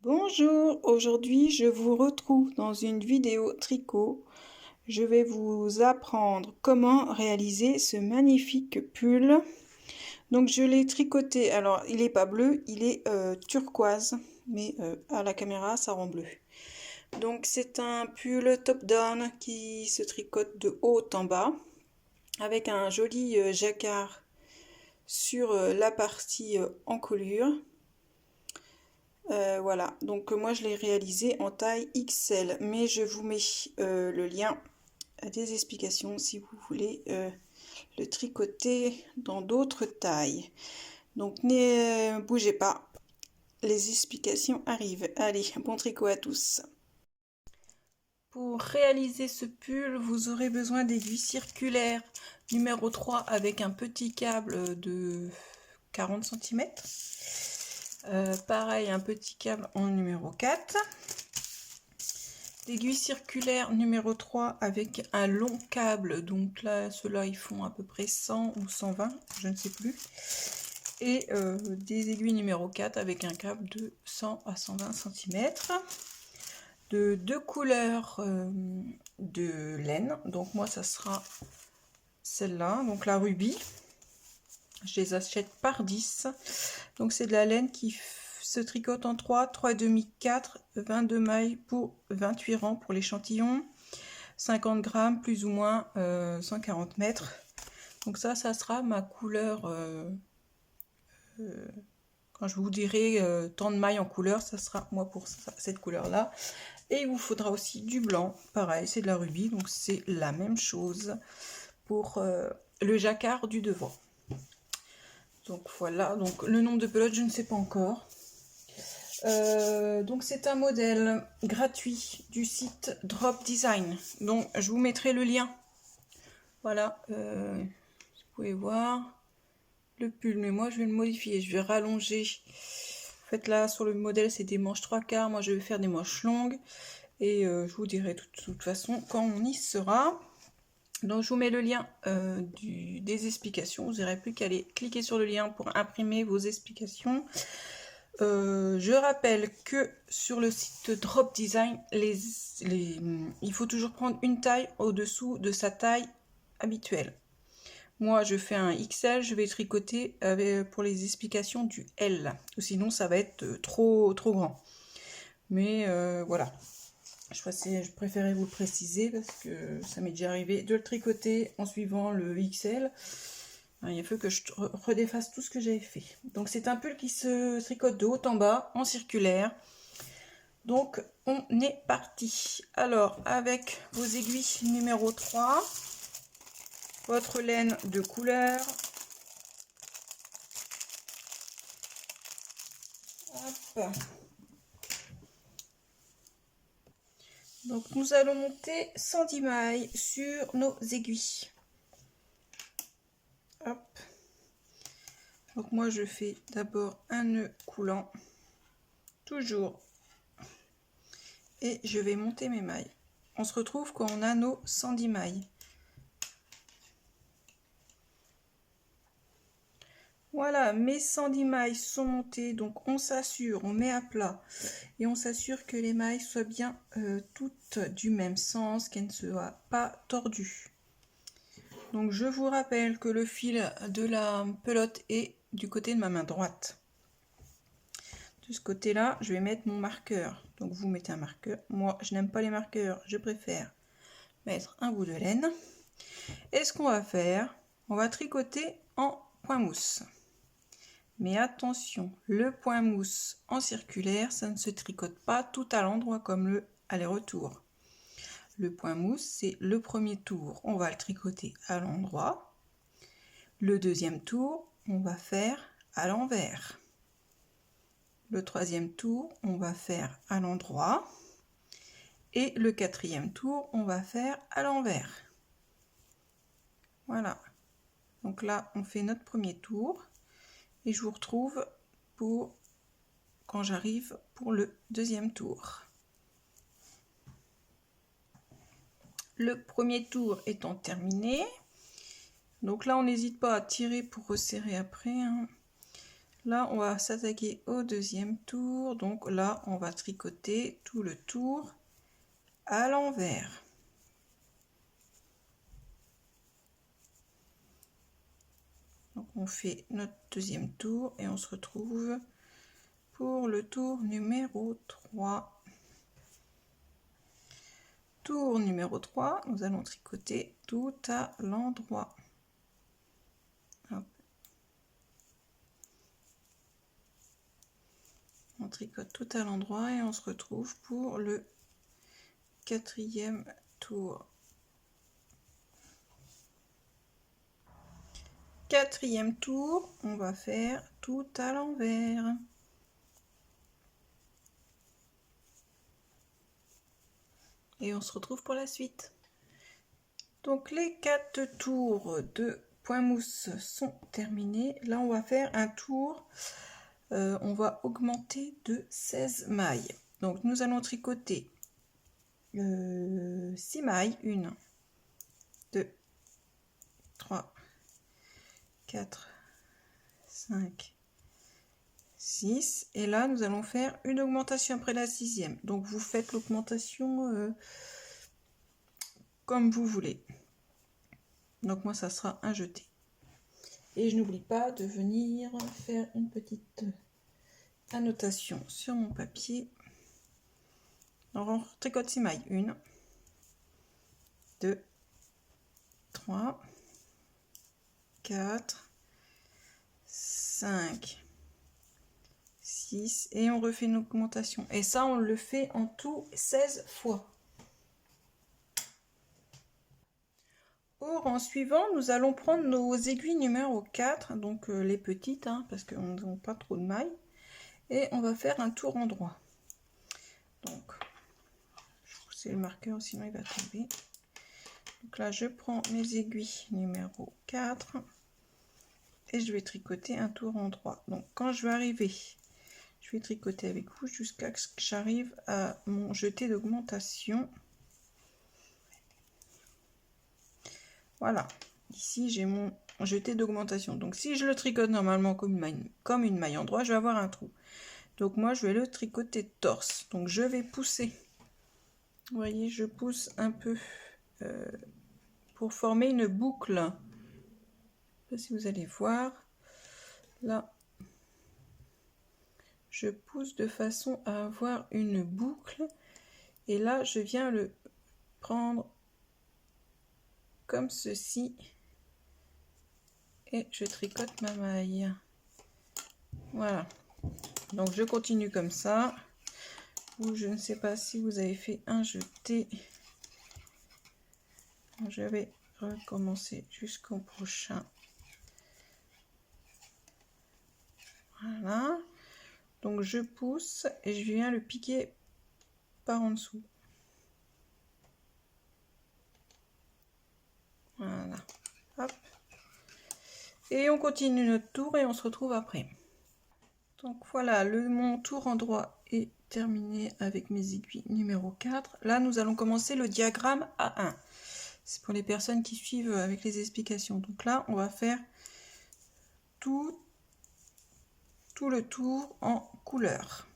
Bonjour, aujourd'hui je vous retrouve dans une vidéo tricot. Je vais vous apprendre comment réaliser ce magnifique pull. Donc je l'ai tricoté, alors il n'est pas bleu, il est turquoise, mais à la caméra ça rend bleu. Donc c'est un pull top-down qui se tricote de haut en bas, avec un joli jacquard sur la partie encolure. Voilà, donc moi je l'ai réalisé en taille XL, mais je vous mets le lien à des explications si vous voulez le tricoter dans d'autres tailles. Donc ne bougez pas, les explications arrivent. Allez, bon tricot à tous. Pour réaliser ce pull, vous aurez besoin d'aiguilles circulaires numéro 3 avec un petit câble de 40 cm. Pareil, un petit câble en numéro 4. D'aiguilles circulaires numéro 3 avec un long câble. Donc là, ceux-là, ils font à peu près 100 ou 120, je ne sais plus. Et des aiguilles numéro 4 avec un câble de 100 à 120 cm. De deux couleurs de laine. Donc moi, ça sera celle-là, donc la rubis. Je les achète par 10. Donc c'est de la laine qui se tricote en 3, 3,5, 4, 22 mailles pour 28 rangs pour l'échantillon. 50 grammes plus ou moins 140 mètres. Donc ça sera ma couleur. Quand je vous dirai tant de mailles en couleur, ça sera moi pour cette couleur-là. Et il vous faudra aussi du blanc. Pareil, c'est de la rubis, donc c'est la même chose pour le jacquard du devant. Donc voilà, donc le nombre de pelotes, je ne sais pas encore. Donc c'est un modèle gratuit du site Drop Design. Donc je vous mettrai le lien. Voilà, vous pouvez voir le pull, mais moi je vais le modifier, je vais rallonger. En fait là sur le modèle c'est des manches 3/4, moi je vais faire des manches longues. Et je vous dirai de toute façon quand on y sera. Donc je vous mets le lien des explications, vous n'aurez plus qu'à aller cliquer sur le lien pour imprimer vos explications. Je rappelle que sur le site Drop Design, il faut toujours prendre une taille au-dessous de sa taille habituelle. Moi je fais un XL, je vais tricoter pour les explications du L, sinon ça va être trop grand. Mais voilà. Je préférais vous le préciser parce que ça m'est déjà arrivé de le tricoter en suivant le XL. Il faut que je redéfasse tout ce que j'avais fait. Donc c'est un pull qui se tricote de haut en bas en circulaire. Donc on est parti. Alors avec vos aiguilles numéro 3, votre laine de couleur. Hop. Donc nous allons monter 110 mailles sur nos aiguilles. Hop. Donc moi je fais d'abord un nœud coulant, toujours, et je vais monter mes mailles. On se retrouve quand on a nos 110 mailles. Voilà, mes 110 mailles sont montées, donc on s'assure, on met à plat et on s'assure que les mailles soient bien toutes du même sens, qu'elles ne soient pas tordues. Donc je vous rappelle que le fil de la pelote est du côté de ma main droite. De ce côté-là, je vais mettre mon marqueur. Donc vous mettez un marqueur. Moi, je n'aime pas les marqueurs, je préfère mettre un bout de laine. Et ce qu'on va faire, on va tricoter en point mousse. Mais attention, le point mousse en circulaire, ça ne se tricote pas tout à l'endroit comme le aller-retour. Le point mousse, c'est le premier tour, on va le tricoter à l'endroit. Le deuxième tour, on va faire à l'envers. Le troisième tour, on va faire à l'endroit. Et le quatrième tour, on va faire à l'envers. Voilà. Donc là, on fait notre premier tour. Et je vous retrouve pour quand j'arrive pour le deuxième tour. Le premier tour étant terminé, donc là on n'hésite pas à tirer pour resserrer après, hein. Là, on va s'attaquer au deuxième tour. Donc là, on va tricoter tout le tour à l'envers. Donc on fait notre deuxième tour et on se retrouve pour le tour numéro 3. Tour numéro 3, nous allons tricoter tout à l'endroit. On tricote tout à l'endroit et on se retrouve pour le quatrième tour. Quatrième tour, on va faire tout à l'envers. Et on se retrouve pour la suite. Donc les 4 tours de point mousse sont terminés. Là, on va faire un tour. On va augmenter de 16 mailles. Donc nous allons tricoter 6 mailles. 1, 2, 3, 4, 5, 6. Et là, nous allons faire une augmentation après la 6e. Donc vous faites l'augmentation comme vous voulez. Donc moi, ça sera un jeté. Et je n'oublie pas de venir faire une petite annotation sur mon papier. Alors on tricote 6 mailles. 1, 2, 3, 4, 5, 6 et on refait une augmentation. Et ça, on le fait en tout 16 fois. Au rang suivant, nous allons prendre nos aiguilles numéro 4, donc les petites, hein, parce qu'on n'a pas trop de mailles. Et on va faire un tour en droit. Donc, je vais pousser le marqueur, sinon il va tomber. Donc là, je prends mes aiguilles numéro 4 et je vais tricoter un tour en droit. Donc, quand je vais arriver, je vais tricoter avec vous jusqu'à ce que j'arrive à mon jeté d'augmentation. Voilà, ici j'ai mon jeté d'augmentation. Donc si je le tricote normalement comme une maille en droit, je vais avoir un trou. Donc moi je vais le tricoter torse. Donc je vais pousser. Vous voyez, je pousse un peu pour former une boucle. Je ne sais pas si vous allez voir. Là, je pousse de façon à avoir une boucle. Et là, je viens le prendre comme ceci. Et je tricote ma maille. Voilà. Donc je continue comme ça. Ou je ne sais pas si vous avez fait un jeté. Je vais recommencer jusqu'au prochain. Voilà. Donc je pousse et je viens le piquer par en dessous. Voilà. Hop. Et on continue notre tour et on se retrouve après. Donc voilà, mon tour en droit est terminé avec mes aiguilles numéro 4. Là, nous allons commencer le diagramme A1. C'est pour les personnes qui suivent avec les explications. Donc là, on va faire tout le tour en couleur.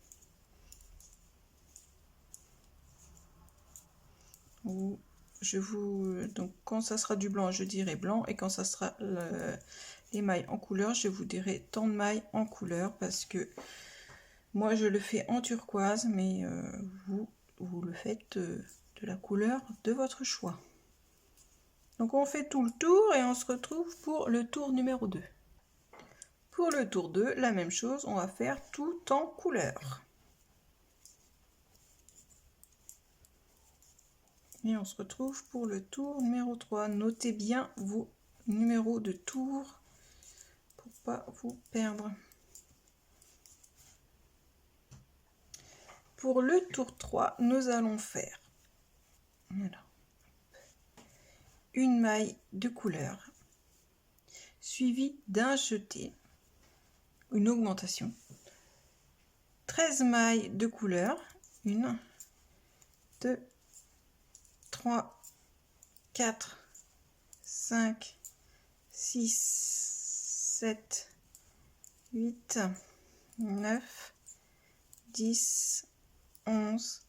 Donc quand ça sera du blanc, je dirai blanc, et quand ça sera les mailles en couleur, je vous dirai tant de mailles en couleur, parce que moi je le fais en turquoise, mais vous le faites de la couleur de votre choix. Donc on fait tout le tour et on se retrouve pour le tour numéro 2. Pour le tour 2, la même chose, on va faire tout en couleur. Et on se retrouve pour le tour numéro 3. Notez bien vos numéros de tour pour pas vous perdre. Pour le tour 3, nous allons faire une maille de couleur suivie d'un jeté, une augmentation, 13 mailles de couleur, 1, 2, 3, 4, 5, 6, 7, 8, 9, 10, 11,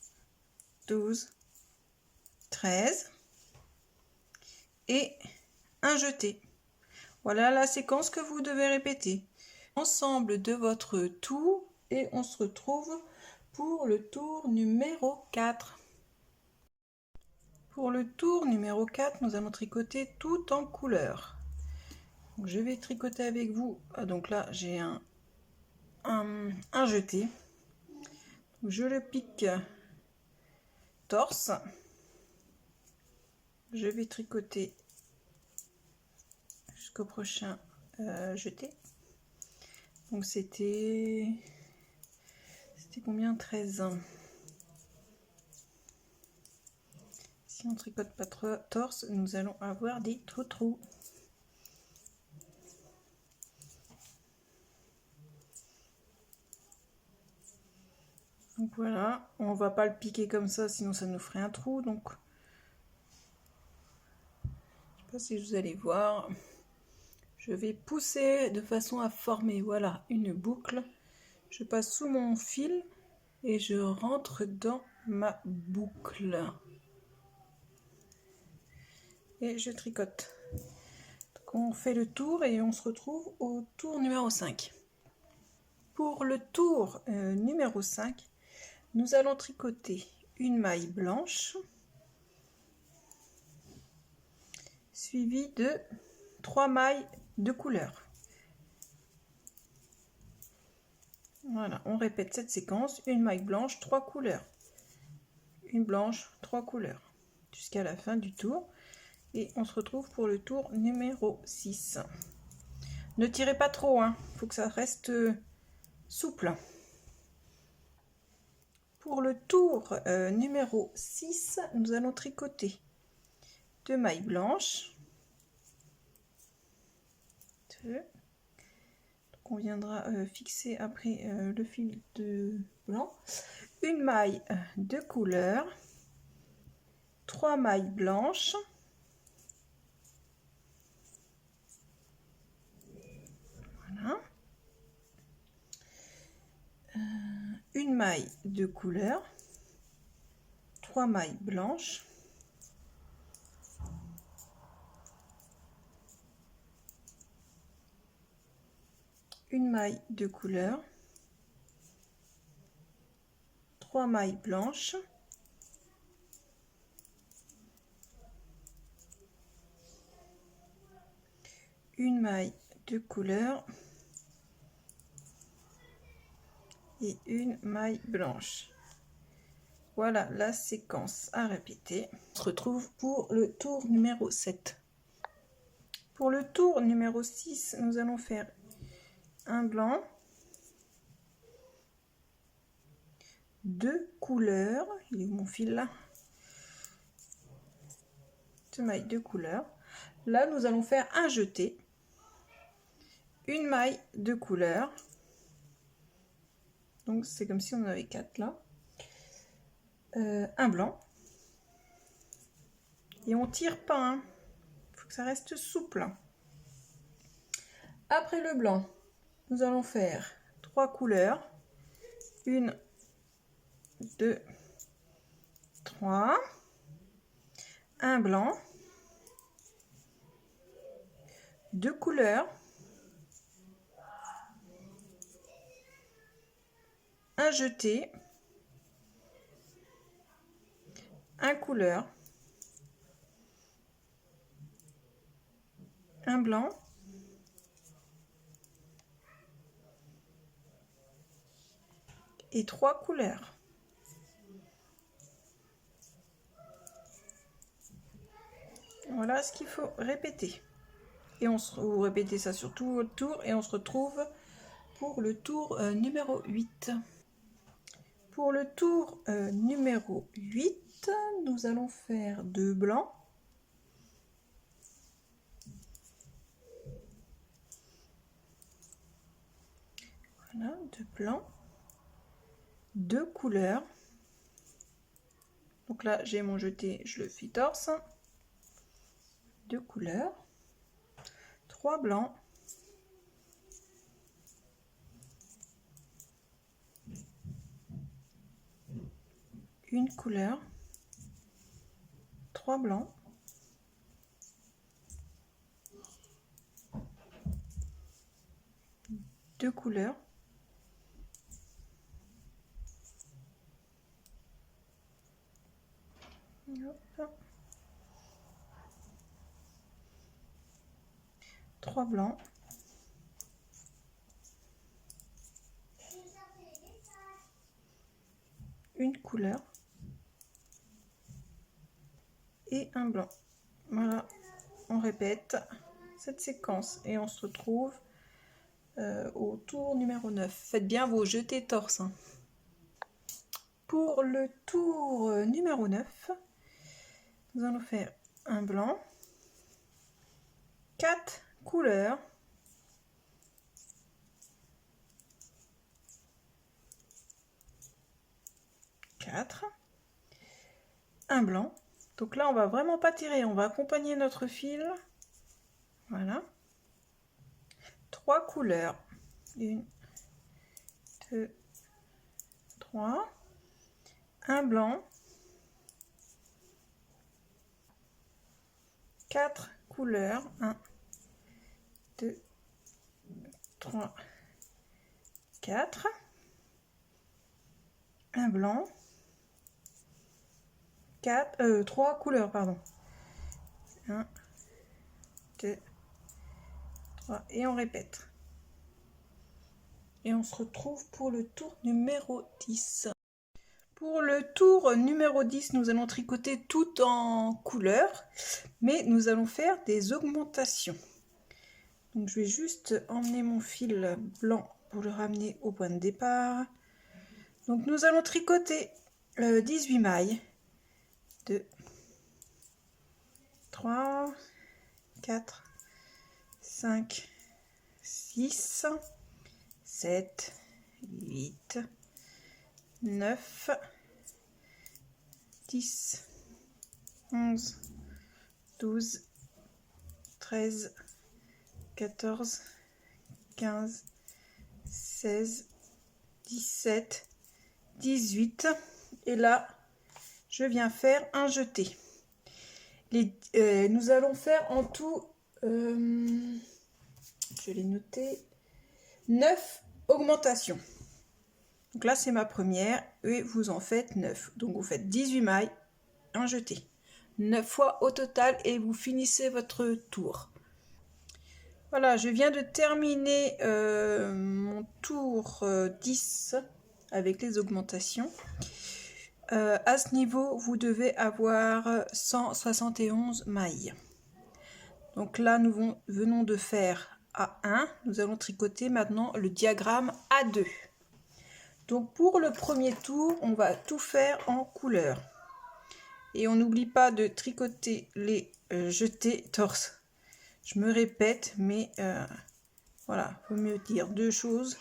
12, 13 et un jeté. Voilà la séquence que vous devez répéter. Ensemble de votre tour et on se retrouve pour le tour numéro 4. Pour le tour numéro 4, nous allons tricoter tout en couleur. Donc, je vais tricoter avec vous. Donc là, j'ai un jeté. Je le pique torse. Je vais tricoter jusqu'au prochain jeté. Donc c'était combien? 13. Si on tricote pas torse, nous allons avoir des trous. Donc voilà, on va pas le piquer comme ça, sinon ça nous ferait un trou. Donc je sais pas si vous allez voir, je vais pousser de façon à former, voilà, une boucle. Je passe sous mon fil et je rentre dans ma boucle et je tricote. Donc on fait le tour et on se retrouve au tour numéro 5. Pour le tour numéro 5, nous allons tricoter une maille blanche suivie de 3 mailles de couleur. Voilà, on répète cette séquence, une maille blanche, 3 couleurs, une blanche, 3 couleurs, jusqu'à la fin du tour. Et on se retrouve pour le tour numéro 6. Ne tirez pas trop, hein, faut que ça reste souple. Pour le tour numéro 6, nous allons tricoter 2 mailles blanches. 2. Donc on viendra fixer après le fil de blanc. Une maille de couleur. 3 mailles blanches. Voilà. Une maille de couleur. 3 mailles blanches. Une maille de couleur, 3 mailles blanches, une maille de couleur et une maille blanche. Voilà la séquence à répéter. On se retrouve pour le tour numéro 7. Pour le tour numéro 6, nous allons faire un blanc, 2 couleurs, il est où mon fil là, 2 mailles de couleur. Là nous allons faire un jeté, une maille de couleur, donc c'est comme si on en avait 4 là, un blanc, et on tire pas, hein. Faut que ça reste souple. Après le blanc, nous allons faire 3 couleurs, 1, 2, 3, un blanc, 2 couleurs, un jeté, un couleur, un blanc, et 3 couleurs. Voilà ce qu'il faut répéter. Et vous répétez ça sur tout votre tour et on se retrouve pour le tour numéro 8. Pour le tour numéro 8, nous allons faire 2 blancs. Voilà, 2 blancs. 2 couleurs. Donc là, j'ai mon jeté, je le fais torse. 2 couleurs. 3 blancs. une couleur, 3 blancs, deux couleurs, hop, 3 blancs, une couleur et un blanc. Voilà, on répète cette séquence et on se retrouve au tour numéro 9. Faites bien vos jetés torse. Hein. Pour le tour numéro 9, nous allons faire un blanc, 4 couleurs, un blanc. Donc là, on va vraiment pas tirer, on va accompagner notre fil. Voilà. 3 couleurs. 1, 2, 3. Un blanc. 4 couleurs. 1, 2, 3, 4. Un blanc. 3 couleurs, pardon. 1, 2, 3. Et on répète. Et on se retrouve pour le tour numéro 10. Pour le tour numéro 10, nous allons tricoter tout en couleur, mais nous allons faire des augmentations. Donc je vais juste emmener mon fil blanc pour le ramener au point de départ. Donc nous allons tricoter 18 mailles. 2, 3, 4, 5, 6, 7, 8, 9, 10, 11, 12, 13, 14, 15, 16, 17, 18. Et là, je viens faire un jeté. Nous allons faire en tout, je l'ai noté, 9 augmentations. Donc là, c'est ma première et vous en faites 9. Donc vous faites 18 mailles, un jeté. 9 fois au total et vous finissez votre tour. Voilà, je viens de terminer mon tour 10 avec les augmentations. À ce niveau, vous devez avoir 171 mailles. Donc là, nous venons de faire A1. Nous allons tricoter maintenant le diagramme A2. Donc pour le premier tour, on va tout faire en couleur. Et on n'oublie pas de tricoter les jetés torse. Je me répète, mais voilà, il vaut mieux dire deux choses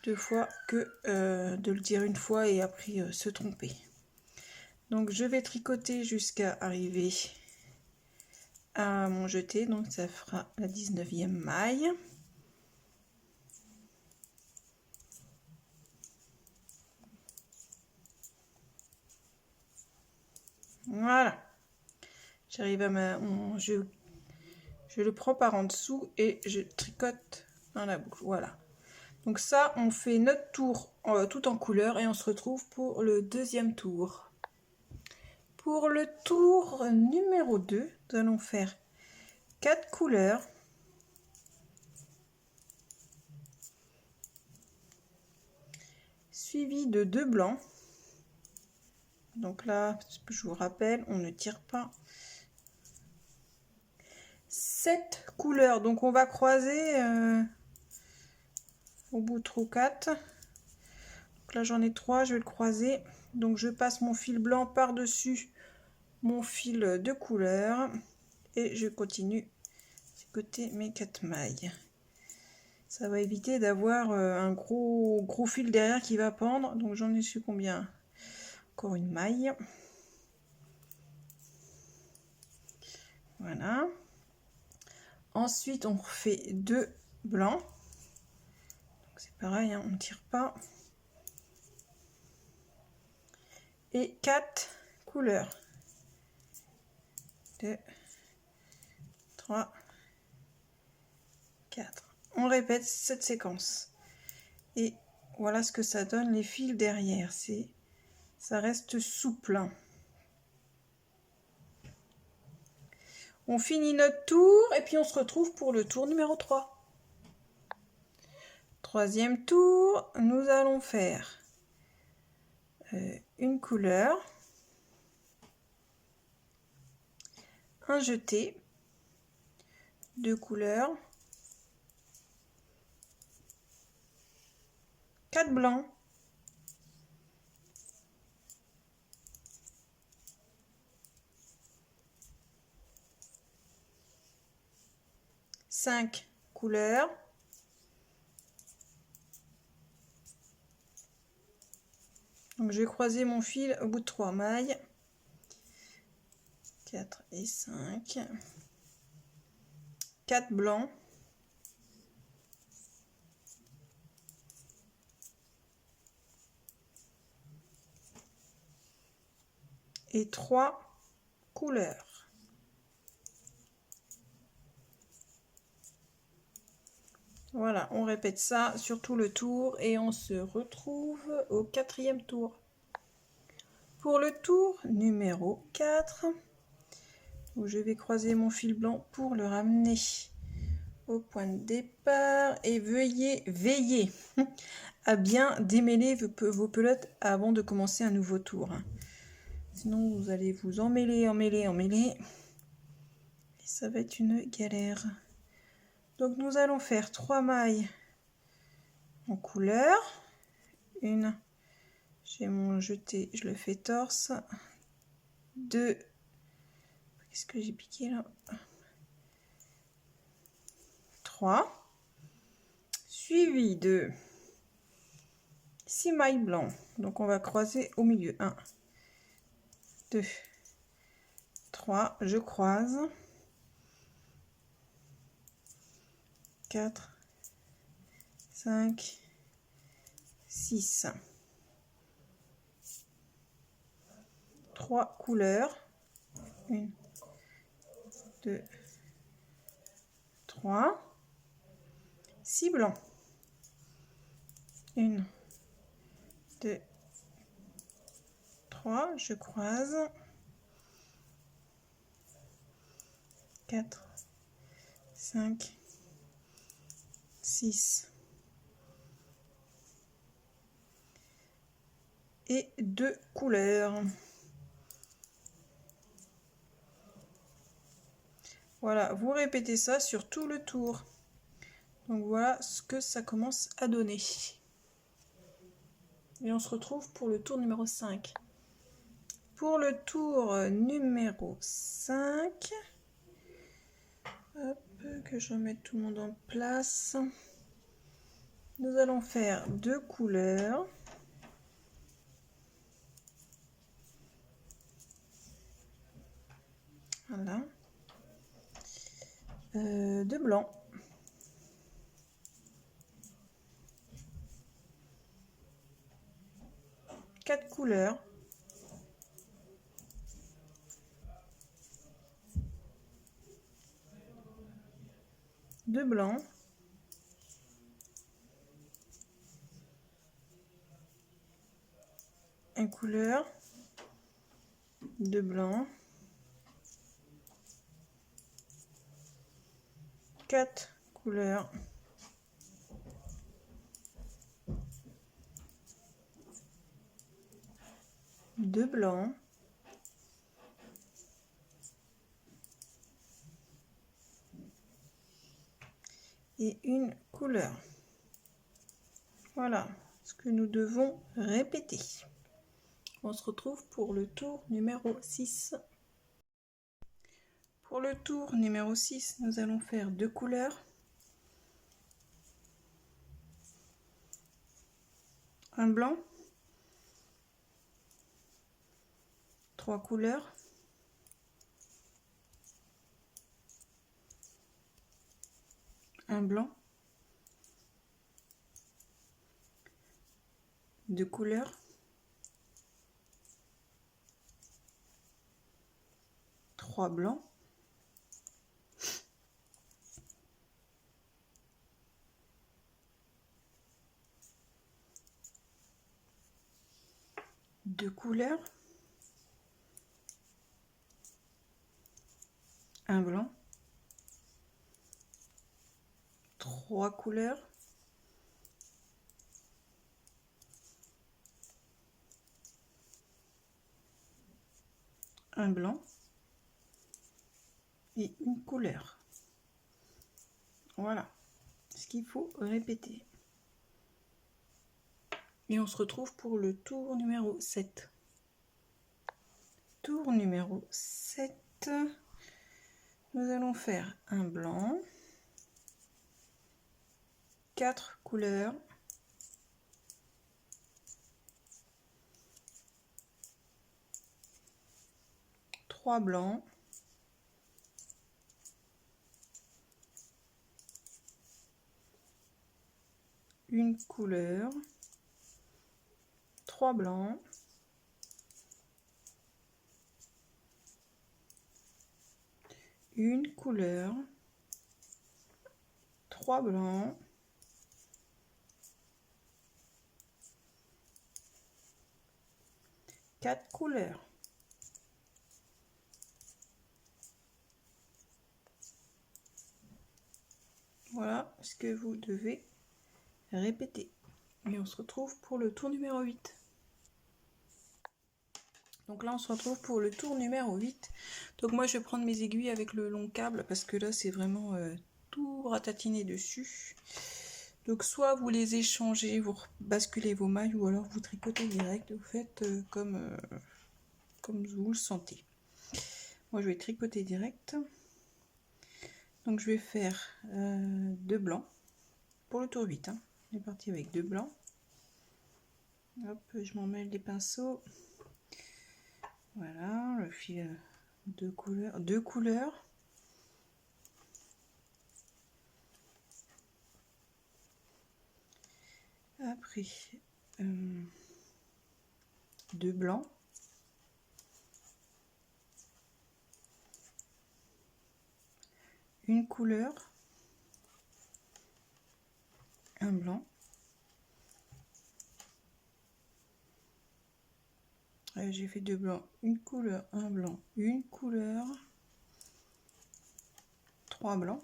deux fois que de le dire une fois et après se tromper. Donc je vais tricoter jusqu'à arriver à mon jeté, donc ça fera la 19e maille. Voilà, j'arrive à je le prends par en dessous et je tricote dans la boucle. Voilà, donc ça on fait notre tour tout en couleur et on se retrouve pour le deuxième tour. Pour le tour numéro 2, nous allons faire 4 couleurs, suivi de 2 blancs. Donc là, je vous rappelle, on ne tire pas. 7 couleurs, donc on va croiser au bout de 3 ou 4. Donc là j'en ai 3, je vais le croiser. Donc je passe mon fil blanc par-dessus mon fil de couleur et je continue de tricoter mes 4 mailles. Ça va éviter d'avoir un gros fil derrière qui va pendre. Donc j'en ai su combien? Encore une maille. Voilà. Ensuite on refait 2 blancs. C'est pareil, hein, on ne tire pas. et 4 couleurs. 2, 3, 4. On répète cette séquence. Et voilà ce que ça donne les fils derrière. Ça reste souple. On finit notre tour et puis on se retrouve pour le tour numéro 3. Troisième tour, nous allons faire une couleur, un jeté, 2 couleurs, 4 blancs, 5 couleurs, donc je vais croiser mon fil au bout de 3 mailles, 4 et 5, 4 blancs, et 3 couleurs. Voilà, on répète ça sur tout le tour et on se retrouve au 4e tour. Pour le tour numéro 4, où je vais croiser mon fil blanc pour le ramener au point de départ et veillez à bien démêler vos pelotes avant de commencer un nouveau tour. Sinon vous allez vous emmêler et ça va être une galère. Donc nous allons faire 3 mailles en couleur, une, j'ai mon jeté, je le fais torse, 2, qu'est-ce que j'ai piqué là, 3, suivi de 6 mailles blancs, donc on va croiser au milieu, 1, 2, 3, je croise, 4, 5, 6, 3 couleurs, 1, 2, 3, 6 blancs, 1, 2, 3, je croise, 4, 5, 6 et 2 couleurs. Voilà, vous répétez ça sur tout le tour. Donc voilà ce que ça commence à donner. Et on se retrouve pour le tour numéro 5. Pour le tour numéro 5, hop, que je remette tout le monde en place. Nous allons faire 2 couleurs. Voilà. 2 blancs. 4 couleurs. 2 blancs. 1 couleur. 2 blancs. 4 couleurs. 2 blancs. Et 1 couleur. Voilà ce que nous devons répéter. On se retrouve pour le tour numéro 6. Pour le tour numéro 6, nous allons faire 2 couleurs. Un blanc. 3 couleurs. Un blanc. 2 couleurs. 3 blancs, deux couleurs, un blanc, 3 couleurs, un blanc et une couleur. Voilà ce qu'il faut répéter. Et on se retrouve pour le tour numéro 7. Tour numéro 7. Nous allons faire un blanc, 4 couleurs, trois blancs, une couleur, 3 blancs, une couleur, 3 blancs, quatre couleurs. Voilà ce que vous devez répéter. Et on se retrouve pour le tour numéro 8. Donc là on se retrouve pour le tour numéro 8. Donc moi je vais prendre mes aiguilles avec le long câble parce que là c'est vraiment tout ratatiné dessus. Donc soit vous les échangez, vous basculez vos mailles, ou alors vous tricotez direct, vous faites comme vous le sentez. Moi je vais tricoter direct. Donc je vais faire 2 blancs pour le tour 8. Hein. On est parti avec 2 blancs. Hop, je m'en mêle des pinceaux. Voilà, le fil de couleurs, 2 couleurs. Après 2 blancs. Une couleur, un blanc. J'ai fait 2 blancs, une couleur, un blanc, une couleur, 3 blancs.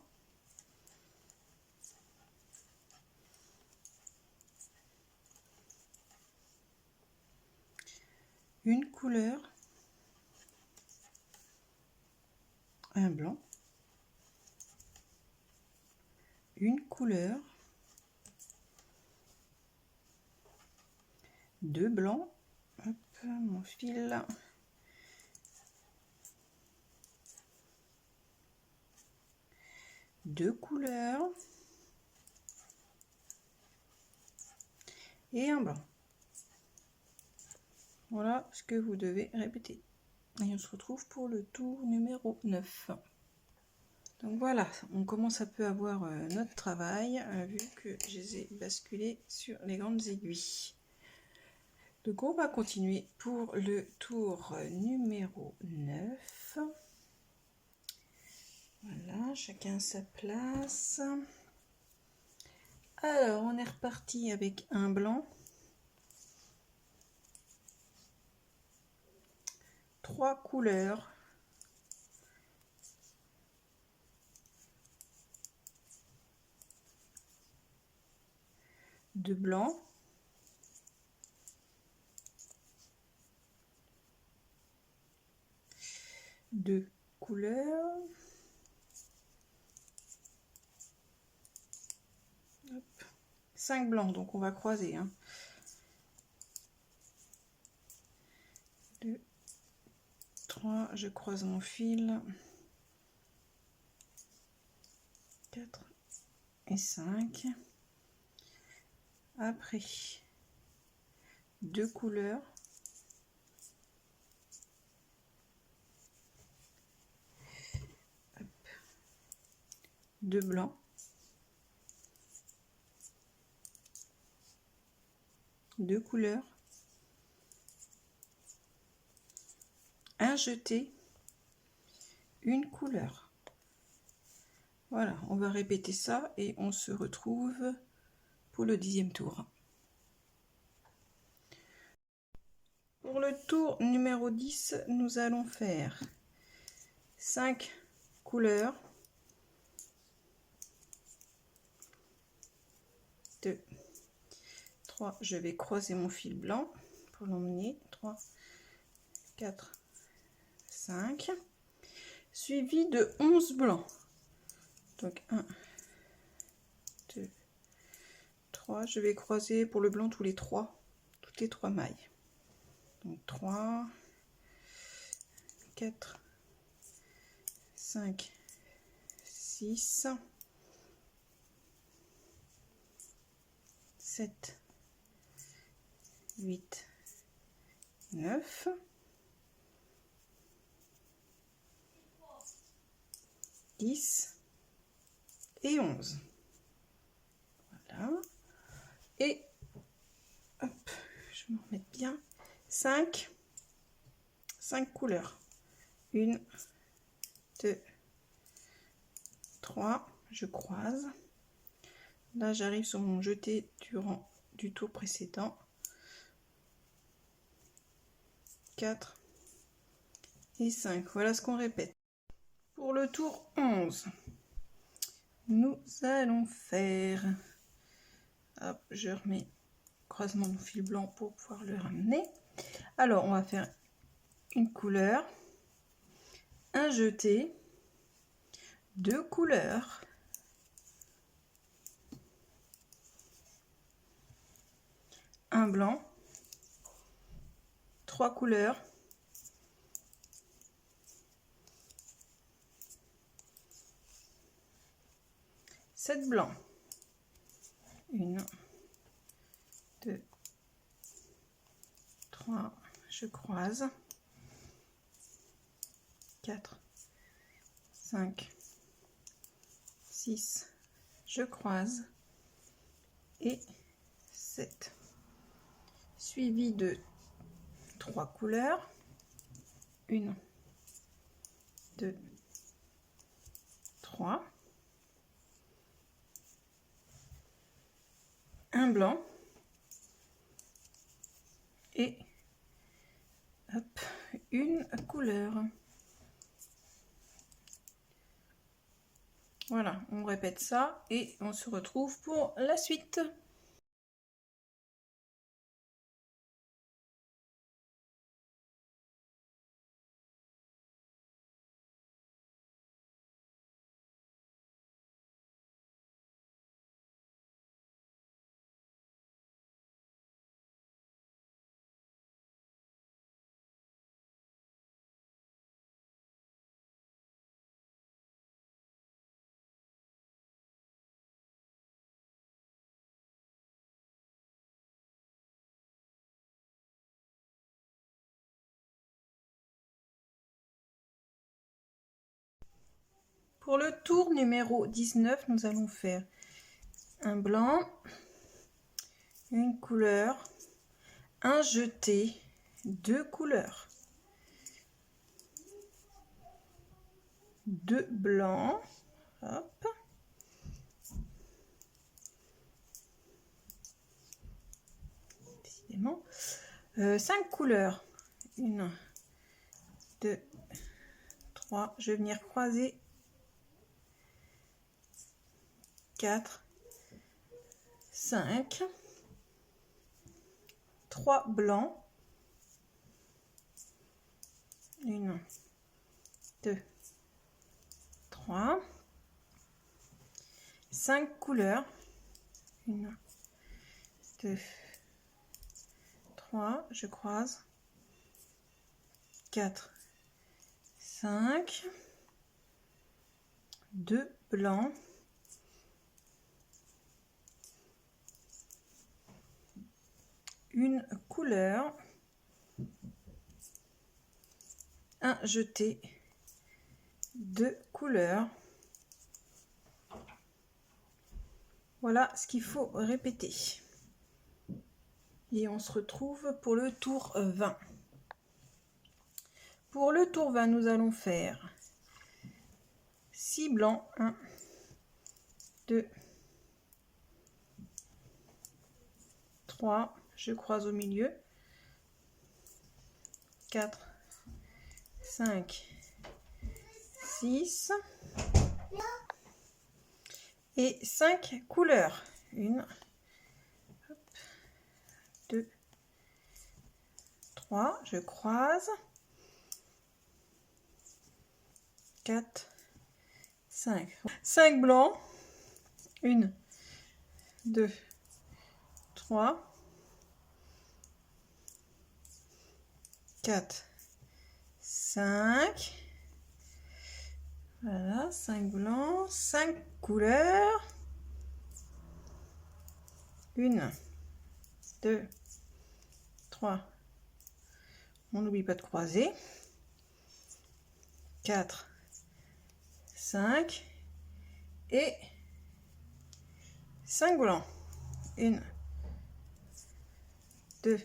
Une couleur, un blanc, une couleur, 2 blancs. Hop, mon fil. Deux couleurs. Et un blanc. Voilà ce que vous devez répéter. Et on se retrouve pour le tour numéro 9. Donc voilà, on commence à peu avoir notre travail, vu que je les ai basculés sur les grandes aiguilles. Donc on va continuer pour le tour numéro 9. Voilà, chacun à sa place. Alors on est reparti avec un blanc, 3 couleurs, de blanc, deux couleurs, hop, 5 blancs, donc on va croiser, hein. 2, 3, je croise mon fil, 4 et 5. Après, 2 couleurs, hop, 2 blancs, deux couleurs, un jeté une couleur. Voilà, on va répéter ça et on se retrouve pour le 10e tour. Pour le tour numéro 10, nous allons faire 5 couleurs, 2, 3, je vais croiser mon fil blanc pour l'emmener, 3, 4, 5, suivi de 11 blancs. Donc 1, 2, 3, je vais croiser pour le blanc toutes les 3 mailles. Donc 3, 4, 5, 6, 7, 8, 9, 10 et 11. Voilà. Et hop, je vais me remettre bien. 5 couleurs. 1, 2, 3, je croise. Là, j'arrive sur mon jeté du tour précédent. 4 et 5. Voilà ce qu'on répète. Pour le tour 11, nous allons faire... Hop, je remets croisement mon fil blanc pour pouvoir le ramener. Alors, on va faire une couleur, un jeté, 2 couleurs, un blanc, 3 couleurs, sept blancs, 1, 2, 3, je croise, 4, 5, 6, je croise et 7, suivi de 3 couleurs, 1, 2, 3, un blanc et hop, une couleur. Voilà, on répète ça et on se retrouve pour la suite. Pour le tour numéro 19, nous allons faire un blanc, une couleur, un jeté, 2 couleurs, 2 blancs, hop, décidément, 5 couleurs, 1, 2, 3, je vais venir croiser 4, 5, 3 blancs, 1, 2, 3, 5 couleurs, 1, 2, 3, je croise, 4, 5, 2 blancs, une couleur, un jeté, 2 couleurs. Voilà ce qu'il faut répéter. Et on se retrouve pour le tour 20. Pour le tour 20, nous allons faire 6 blancs. 1, 2, 3. Je croise au milieu. 4, 5, 6. Et 5 couleurs. 1, 2, 3. Je croise. 4, 5. 5 blancs. 1, 2, 3, 4, 5. Voilà, 5 blancs, 5 couleurs. 1, 2, 3. On n'oublie pas de croiser. 4, 5 et 5 blancs. 1, 2,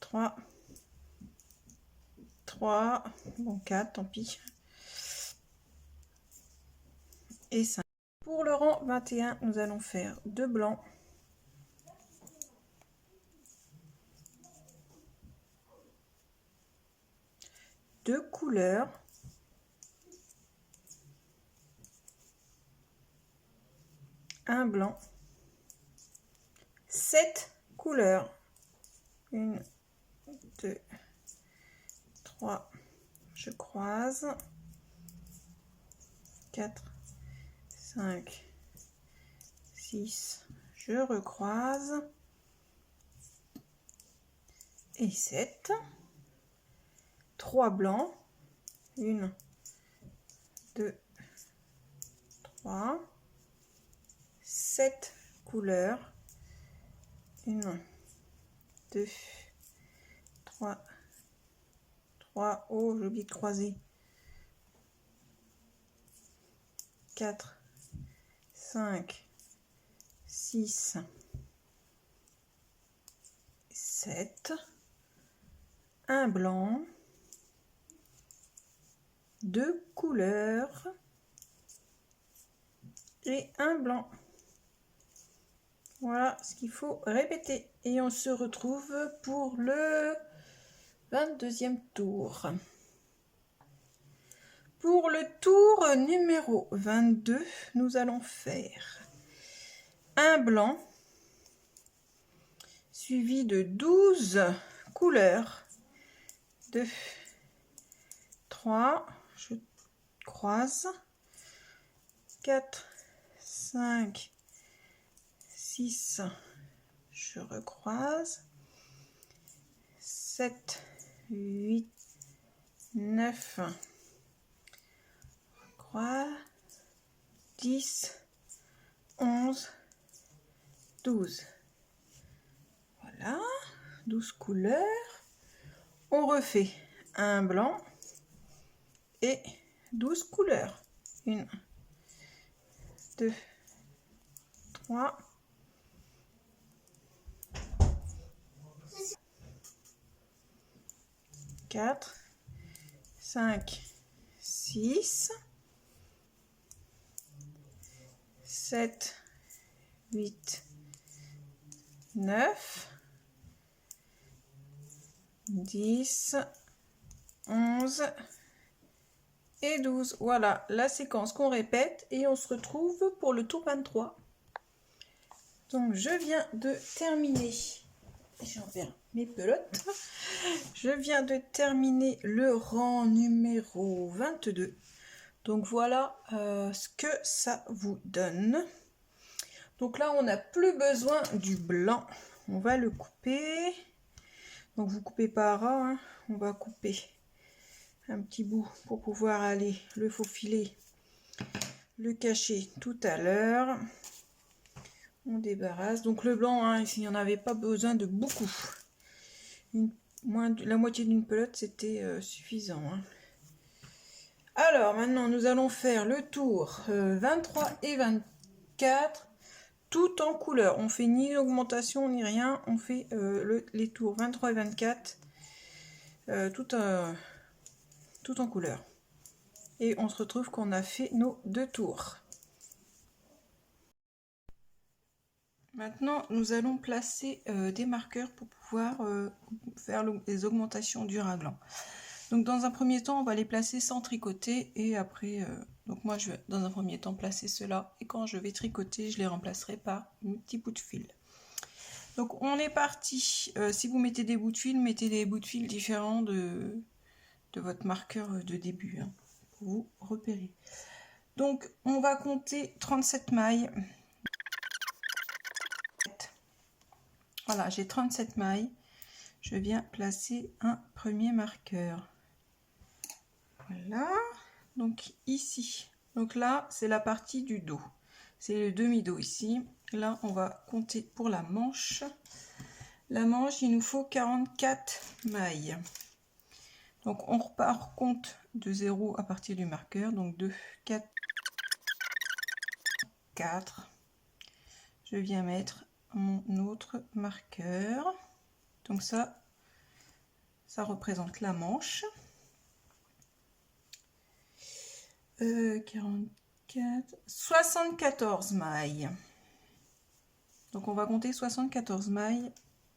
3, 3, bon 4, tant pis. Et 5. Pour le rang 21, nous allons faire 2 blancs. 2 couleurs. 1 blanc. 7 couleurs. 1, 2, 3. Je croise. 4, 5, 6. Je recroise. Et 7. 3 blancs. 1, 2, 3. 7 couleurs. 1, 2, 3. 3. Oh, j'ai oublié de croiser. 4, 5, 6, 7. 1 blanc. 2 couleurs. Et 1 blanc. Voilà ce qu'il faut répéter. Et on se retrouve pour le 22e tour. Pour le tour numéro 22, nous allons faire un blanc suivi de 12 couleurs. 2, 3, je croise. 4, 5, 6, je recroise. 7, 8, 9, je croise. 10, 11, 12. Voilà, 12 couleurs. On refait un blanc et 12 couleurs. 1, 2, 3, 4, 5, 6, 7, 8, 9, 10, 11 et 12. Voilà la séquence qu'on répète et on se retrouve pour le tour 23. Donc je viens de terminer, j'enverrai mes pelotes, je viens de terminer le rang numéro 22. Donc voilà ce que ça vous donne. Donc là on n'a plus besoin du blanc, on va le couper. Donc vous coupez pas à ras, hein. On va couper un petit bout pour pouvoir aller le faufiler, le cacher tout à l'heure. On débarrasse. Donc le blanc, hein, il n'y en avait pas besoin de beaucoup. La moitié d'une pelote, c'était suffisant. Hein. Alors maintenant, nous allons faire le tour 23 et 24, tout en couleur. On fait ni augmentation ni rien. On fait les tours 23 et 24 tout en couleur. et on se retrouve qu'on a fait nos 2 tours. Maintenant, nous allons placer des marqueurs pour pouvoir faire les augmentations du raglan. Donc dans un premier temps, on va les placer sans tricoter et après, donc moi je vais dans un premier temps placer cela et quand je vais tricoter, je les remplacerai par un petit bout de fil. Donc on est parti. Si vous mettez des bouts de fil, mettez des bouts de fil différents de votre marqueur de début, hein, pour vous repérer. Donc on va compter 37 mailles. Voilà, j'ai 37 mailles. Je viens placer un premier marqueur. Voilà, donc ici. Donc là, c'est la partie du dos. C'est le demi-dos ici. Là, on va compter pour la manche. La manche, il nous faut 44 mailles. Donc on repart compte de 0 à partir du marqueur. Donc 2, 4, 4. Je viens mettre mon autre marqueur. Donc ça représente la manche. 44, 74 mailles. Donc on va compter 74 mailles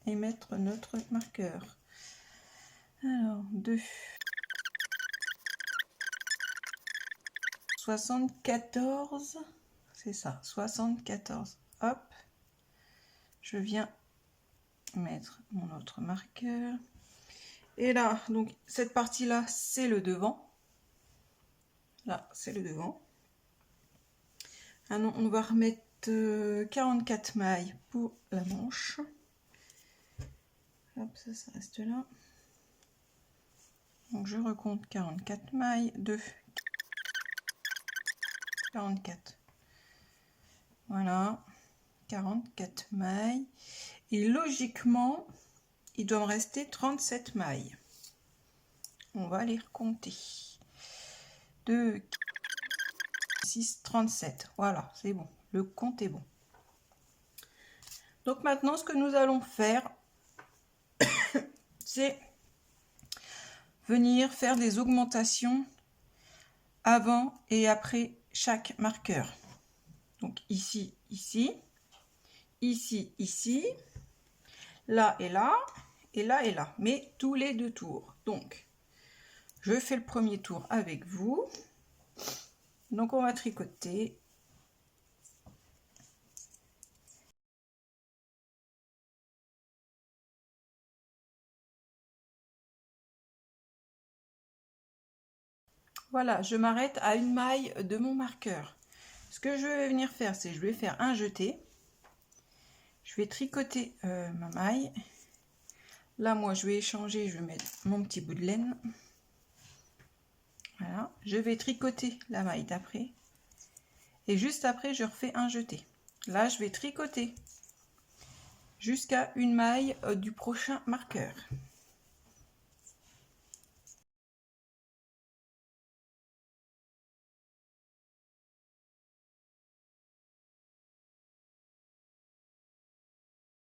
et mettre notre marqueur. Alors 2, 74, c'est ça, 74. Hop, je viens mettre mon autre marqueur. Et là, donc cette partie-là, c'est le devant. Là, c'est le devant. Alors, on va remettre 44 mailles pour la manche. Hop, ça reste là. Donc je recompte 44 mailles, 2, 44. Voilà, 44 mailles. Et logiquement, il doit me rester 37 mailles. On va les recompter. 2, 6, 37. Voilà, c'est bon. Le compte est bon. Donc maintenant, ce que nous allons faire, c'est venir faire des augmentations avant et après chaque marqueur. Donc ici, ici, ici, ici, là et là, et là et là, mais tous les 2 tours. Donc, je fais le premier tour avec vous. Donc, on va tricoter. Voilà, je m'arrête à une maille de mon marqueur. Ce que je vais venir faire, c'est je vais faire un jeté. Je vais tricoter ma maille. Là, moi, je vais échanger, je vais mettre mon petit bout de laine. Voilà, je vais tricoter la maille d'après. Et juste après, je refais un jeté. Là, je vais tricoter jusqu'à une maille du prochain marqueur.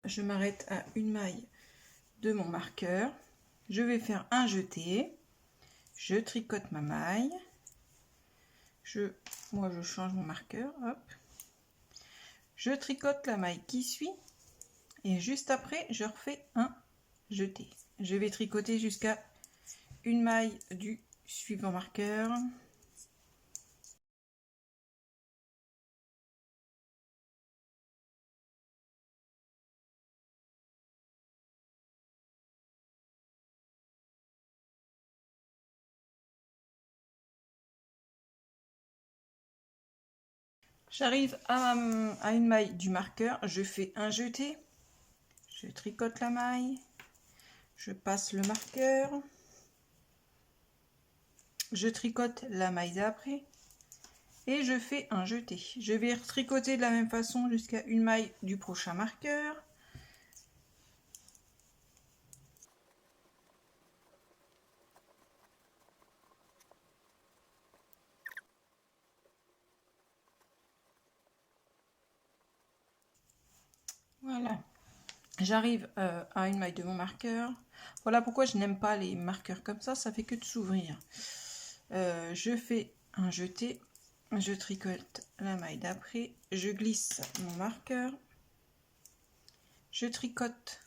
Je m'arrête à une maille de mon marqueur. Je vais faire un jeté. Je tricote ma maille. Moi, je change mon marqueur. Hop. Je tricote la maille qui suit. Et juste après, je refais un jeté. Je vais tricoter jusqu'à une maille du suivant marqueur. J'arrive à une maille du marqueur, je fais un jeté, je tricote la maille, je passe le marqueur, je tricote la maille d'après et je fais un jeté. Je vais tricoter de la même façon jusqu'à une maille du prochain marqueur. Voilà, j'arrive à une maille de mon marqueur. Voilà pourquoi je n'aime pas les marqueurs comme ça fait que de s'ouvrir. Je fais un jeté, je tricote la maille d'après, je glisse mon marqueur, je tricote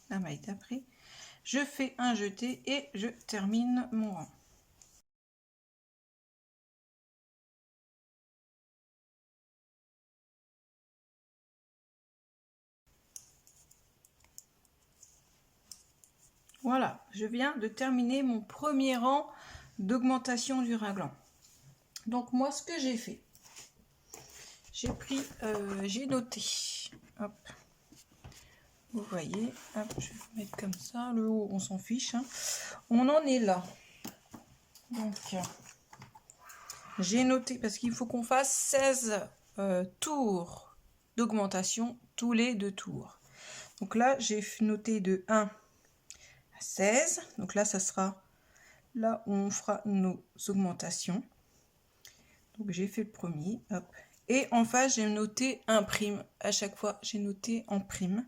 la maille d'après, je fais un jeté et je termine mon rang. Voilà, je viens de terminer mon premier rang d'augmentation du raglan. Donc moi, ce que j'ai fait, j'ai noté, hop, vous voyez, hop, je vais mettre comme ça, le haut, on s'en fiche, hein. On en est là. Donc, j'ai noté, parce qu'il faut qu'on fasse 16 tours d'augmentation tous les 2 tours. Donc là, j'ai noté de 1 à 16. Donc là, ça sera là où on fera nos augmentations. Donc j'ai fait le premier, hop. Et en face, j'ai noté un prime. À chaque fois, j'ai noté en prime.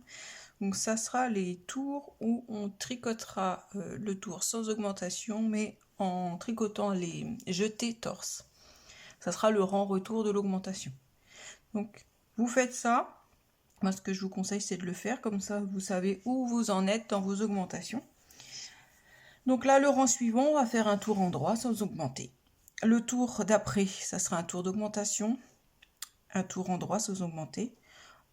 Donc ça sera les tours où on tricotera le tour sans augmentation, mais en tricotant les jetés torse. Ça sera le rang retour de l'augmentation. Donc vous faites ça. Moi, ce que je vous conseille, c'est de le faire. Comme ça, vous savez où vous en êtes dans vos augmentations. Donc là, le rang suivant, on va faire un tour en droit sans augmenter. Le tour d'après, ça sera un tour d'augmentation. Un tour en droit sans augmenter.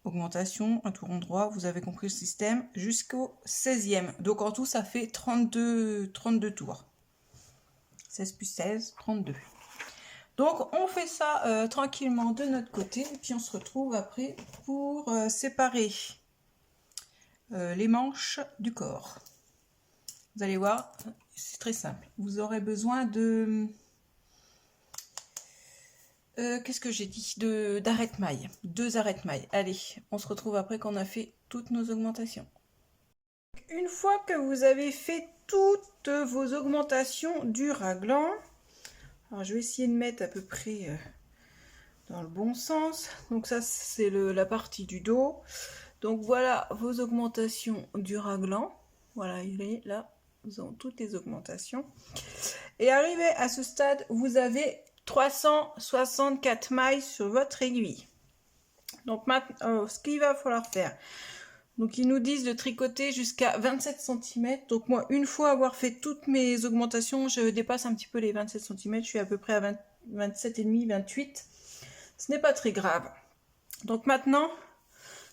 Augmentation, un tour en droit, vous avez compris le système, jusqu'au 16e. Donc en tout, ça fait 32 tours. 16 plus 16, 32. Donc on fait ça tranquillement de notre côté, et puis on se retrouve après pour séparer les manches du corps. Vous allez voir, c'est très simple. Vous aurez besoin de... qu'est-ce que j'ai dit? D'arrête-mailles. 2 arrête-mailles. Allez, on se retrouve après qu'on a fait toutes nos augmentations. Une fois que vous avez fait toutes vos augmentations du raglan, alors je vais essayer de mettre à peu près dans le bon sens. Donc ça, c'est la partie du dos. Donc voilà vos augmentations du raglan. Voilà, il est là. Vous avez toutes les augmentations. Et arrivé à ce stade, vous avez 364 mailles sur votre aiguille. Donc maintenant, ce qu'il va falloir faire, donc ils nous disent de tricoter jusqu'à 27 cm. Donc moi, une fois avoir fait toutes mes augmentations, je dépasse un petit peu les 27 cm. Je suis à peu près à 27,5, 28. Ce n'est pas très grave. Donc maintenant,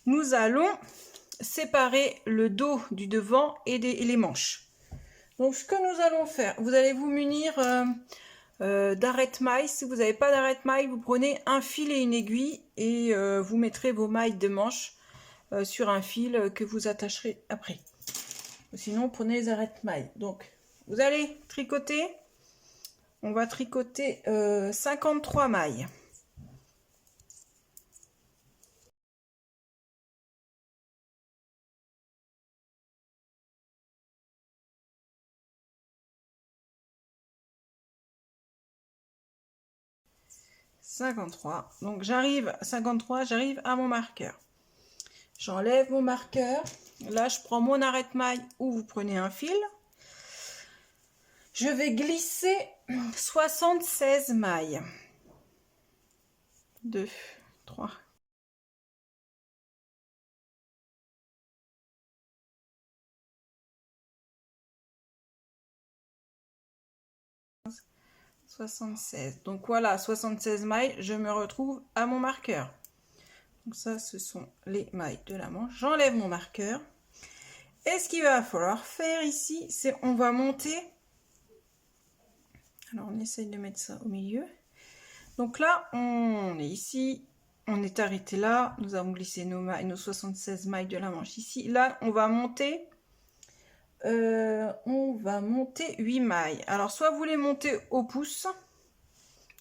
nous allons séparer le dos du devant et les manches. Donc ce que nous allons faire, vous allez vous munir d'arrête-maille. Si vous n'avez pas d'arrête-maille, vous prenez un fil et une aiguille et vous mettrez vos mailles de manche sur un fil que vous attacherez après. Sinon, prenez les arrête-mailles. Donc, vous allez tricoter. On va tricoter 53 mailles. Donc j'arrive à 53, j'arrive à mon marqueur. J'enlève mon marqueur. Là, je prends mon arrête-maille ou vous prenez un fil. Je vais glisser 76 mailles. 2, 3, 76. Donc voilà, 76 mailles, je me retrouve à mon marqueur. Donc ça, ce sont les mailles de la manche. J'enlève mon marqueur. Et ce qu'il va falloir faire ici, c'est on va monter. Alors on essaye de mettre ça au milieu. Donc là, on est ici, on est arrêté là. Nous avons glissé nos mailles, nos 76 mailles de la manche ici. Là, on va monter 8 mailles. Alors soit vous les montez au pouce.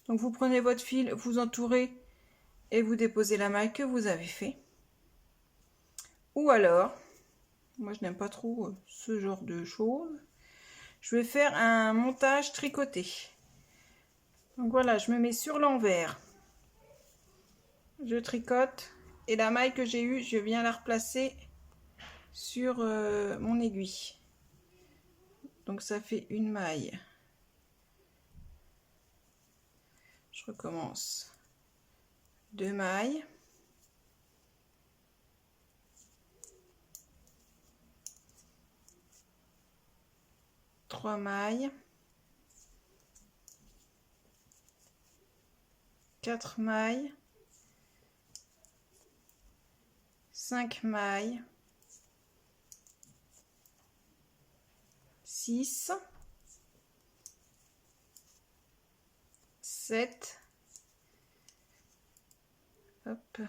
Donc vous prenez votre fil, vous entourez et vous déposez la maille que vous avez fait. Ou alors, moi je n'aime pas trop ce genre de choses, je vais faire un montage tricoté. Donc voilà, je me mets sur l'envers, je tricote et la maille que j'ai eue, je viens la replacer sur mon aiguille. Donc ça fait une maille, Je recommence. 2 mailles. Trois mailles. 4 mailles. 5 mailles. 6. 7. Hop.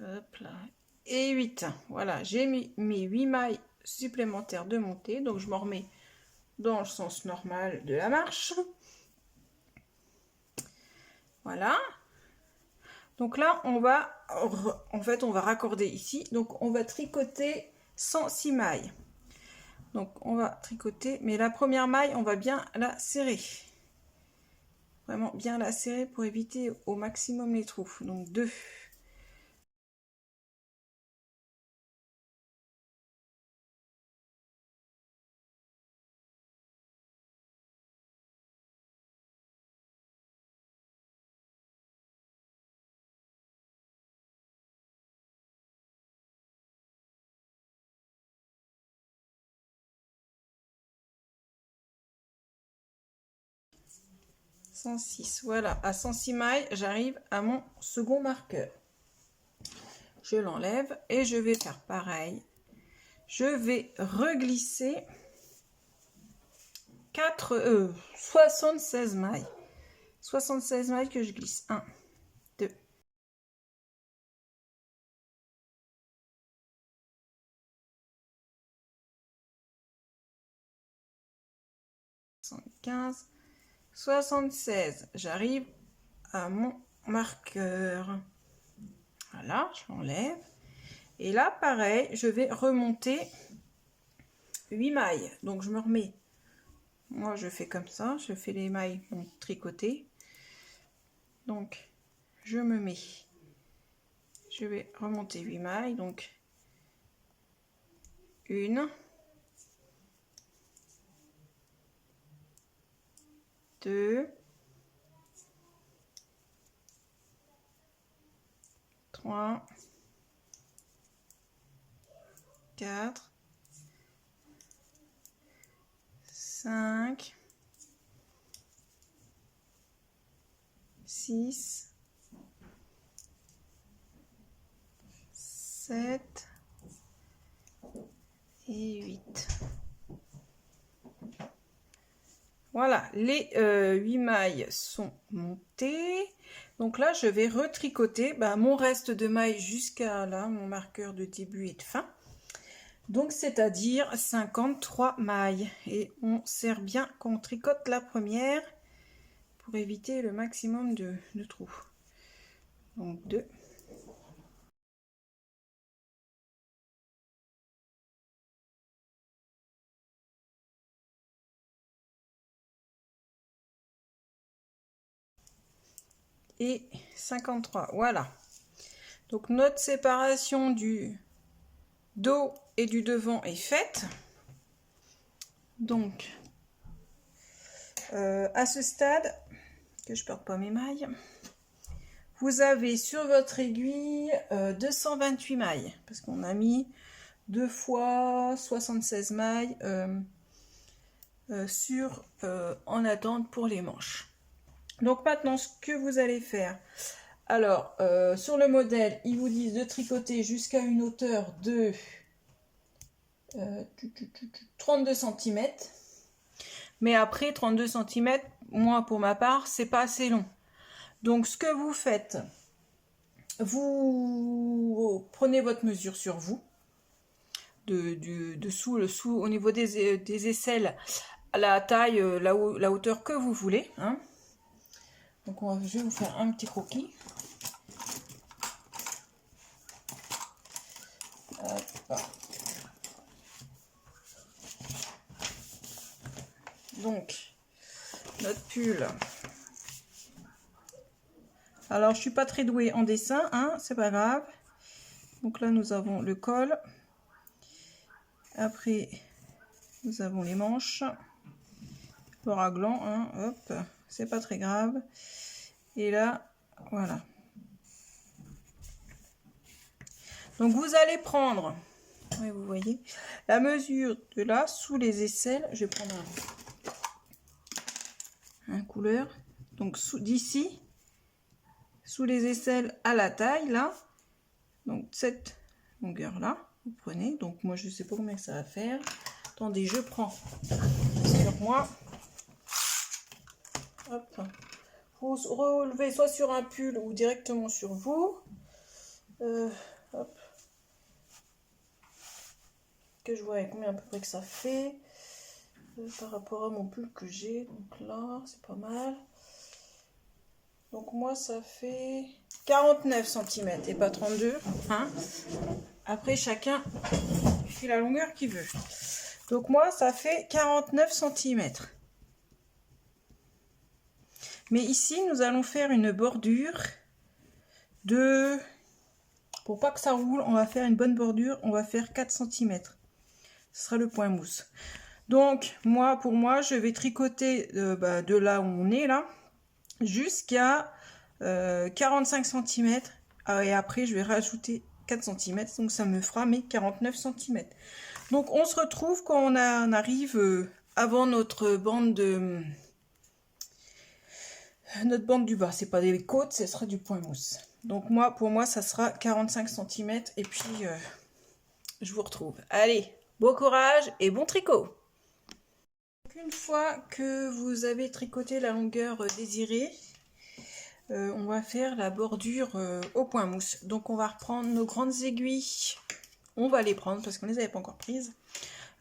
Hop là. Et 8. Voilà, j'ai mis mes 8 mailles supplémentaires de montée. Donc je m'en remets dans le sens normal de la marche. Voilà. Donc là, on va raccorder ici. Donc on va tricoter 106 mailles. Donc on va tricoter, mais la première maille, on va bien la serrer. Vraiment bien la serrer pour éviter au maximum les trous. Donc 2. Voilà, à 106 mailles, j'arrive à mon second marqueur. Je l'enlève et je vais faire pareil. Je vais reglisser 76 mailles. 76 mailles que je glisse. 1, 2. 75. 76, j'arrive à mon marqueur. Voilà, je l'enlève. Et là, pareil, je vais remonter 8 mailles. Donc, je me remets. Moi, je fais comme ça. Je fais les mailles tricotées. Donc, je me mets. Je vais remonter 8 mailles. Donc, 1, 2, 3, 4, 5, 6, 7 et 8. Voilà, les 8 mailles sont montées. Donc là, je vais retricoter mon reste de mailles jusqu'à là, mon marqueur de début et de fin. Donc, c'est-à-dire 53 mailles. Et on serre bien quand on tricote la première pour éviter le maximum de trous. Donc, 2. Et 53, voilà. Donc notre séparation du dos et du devant est faite. Donc à ce stade, que je perde pas mes mailles, vous avez sur votre aiguille 228 mailles, parce qu'on a mis 2 fois 76 mailles en attente pour les manches. Donc maintenant, ce que vous allez faire, alors sur le modèle, ils vous disent de tricoter jusqu'à une hauteur de 32 cm. Mais après 32 cm, moi pour ma part, c'est pas assez long. Donc ce que vous faites, vous prenez votre mesure sur vous, dessous, au niveau des aisselles, à la taille, la hauteur que vous voulez. Hein. Donc je vais vous faire un petit croquis. Hop. Donc, notre pull. Alors, je suis pas très douée en dessin, hein, c'est pas grave. Donc là, nous avons le col. Après, nous avons les manches. Le raglan, hein, hop, c'est pas très grave. Et là, voilà. Donc vous allez prendre, oui, vous voyez, la mesure de là, sous les aisselles. Je vais prendre un couleur. Donc d'ici, sous les aisselles à la taille, là. Donc cette longueur là, vous prenez. Donc moi je sais pas combien ça va faire. Attendez, je prends sur moi. Hop. Vous relevez soit sur un pull ou directement sur vous. Hop. Que je vois combien à peu près que ça fait par rapport à mon pull que j'ai. Donc là, c'est pas mal. Donc moi, ça fait 49 cm et pas 32. Hein. Après, chacun fait la longueur qu'il veut. Donc moi, ça fait 49 cm. Mais ici, nous allons faire une bordure de... Pour pas que ça roule, on va faire une bonne bordure. On va faire 4 cm. Ce sera le point mousse. Donc, pour moi, je vais tricoter de là où on est, là, jusqu'à 45 cm. Et après, je vais rajouter 4 cm. Donc, ça me fera mes 49 cm. Donc, on se retrouve quand on arrive avant notre bande du bas. C'est pas des côtes, ce sera du point mousse. Donc, pour moi, ça sera 45 cm. Et puis, je vous retrouve. Allez, bon courage et bon tricot! Une fois que vous avez tricoté la longueur désirée, on va faire la bordure au point mousse. Donc on va reprendre nos grandes aiguilles, on va les prendre parce qu'on ne les avait pas encore prises,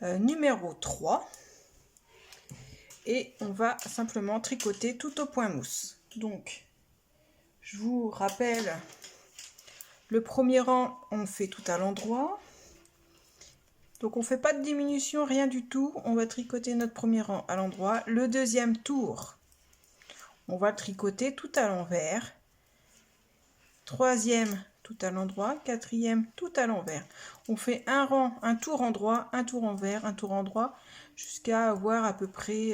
numéro 3, et on va simplement tricoter tout au point mousse. Donc je vous rappelle, le premier rang on fait tout à l'endroit. Donc on ne fait pas de diminution, rien du tout. On va tricoter notre premier rang à l'endroit. Le deuxième tour, on va tricoter tout à l'envers. Troisième, tout à l'endroit. Quatrième, tout à l'envers. On fait un rang, un tour endroit, un tour envers, un tour endroit, jusqu'à avoir à peu près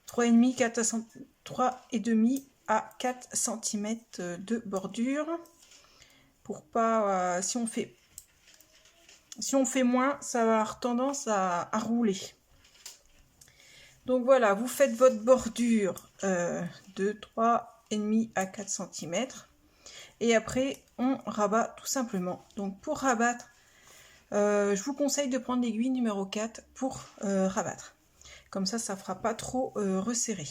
3,5 à 4 cm de bordure. Pour pas, si on fait moins, ça va avoir tendance à rouler. Donc voilà, vous faites votre bordure de 3,5 à 4 cm. Et après, on rabat tout simplement. Donc pour rabattre, je vous conseille de prendre l'aiguille numéro 4 pour rabattre. Comme ça, ça ne fera pas trop resserré.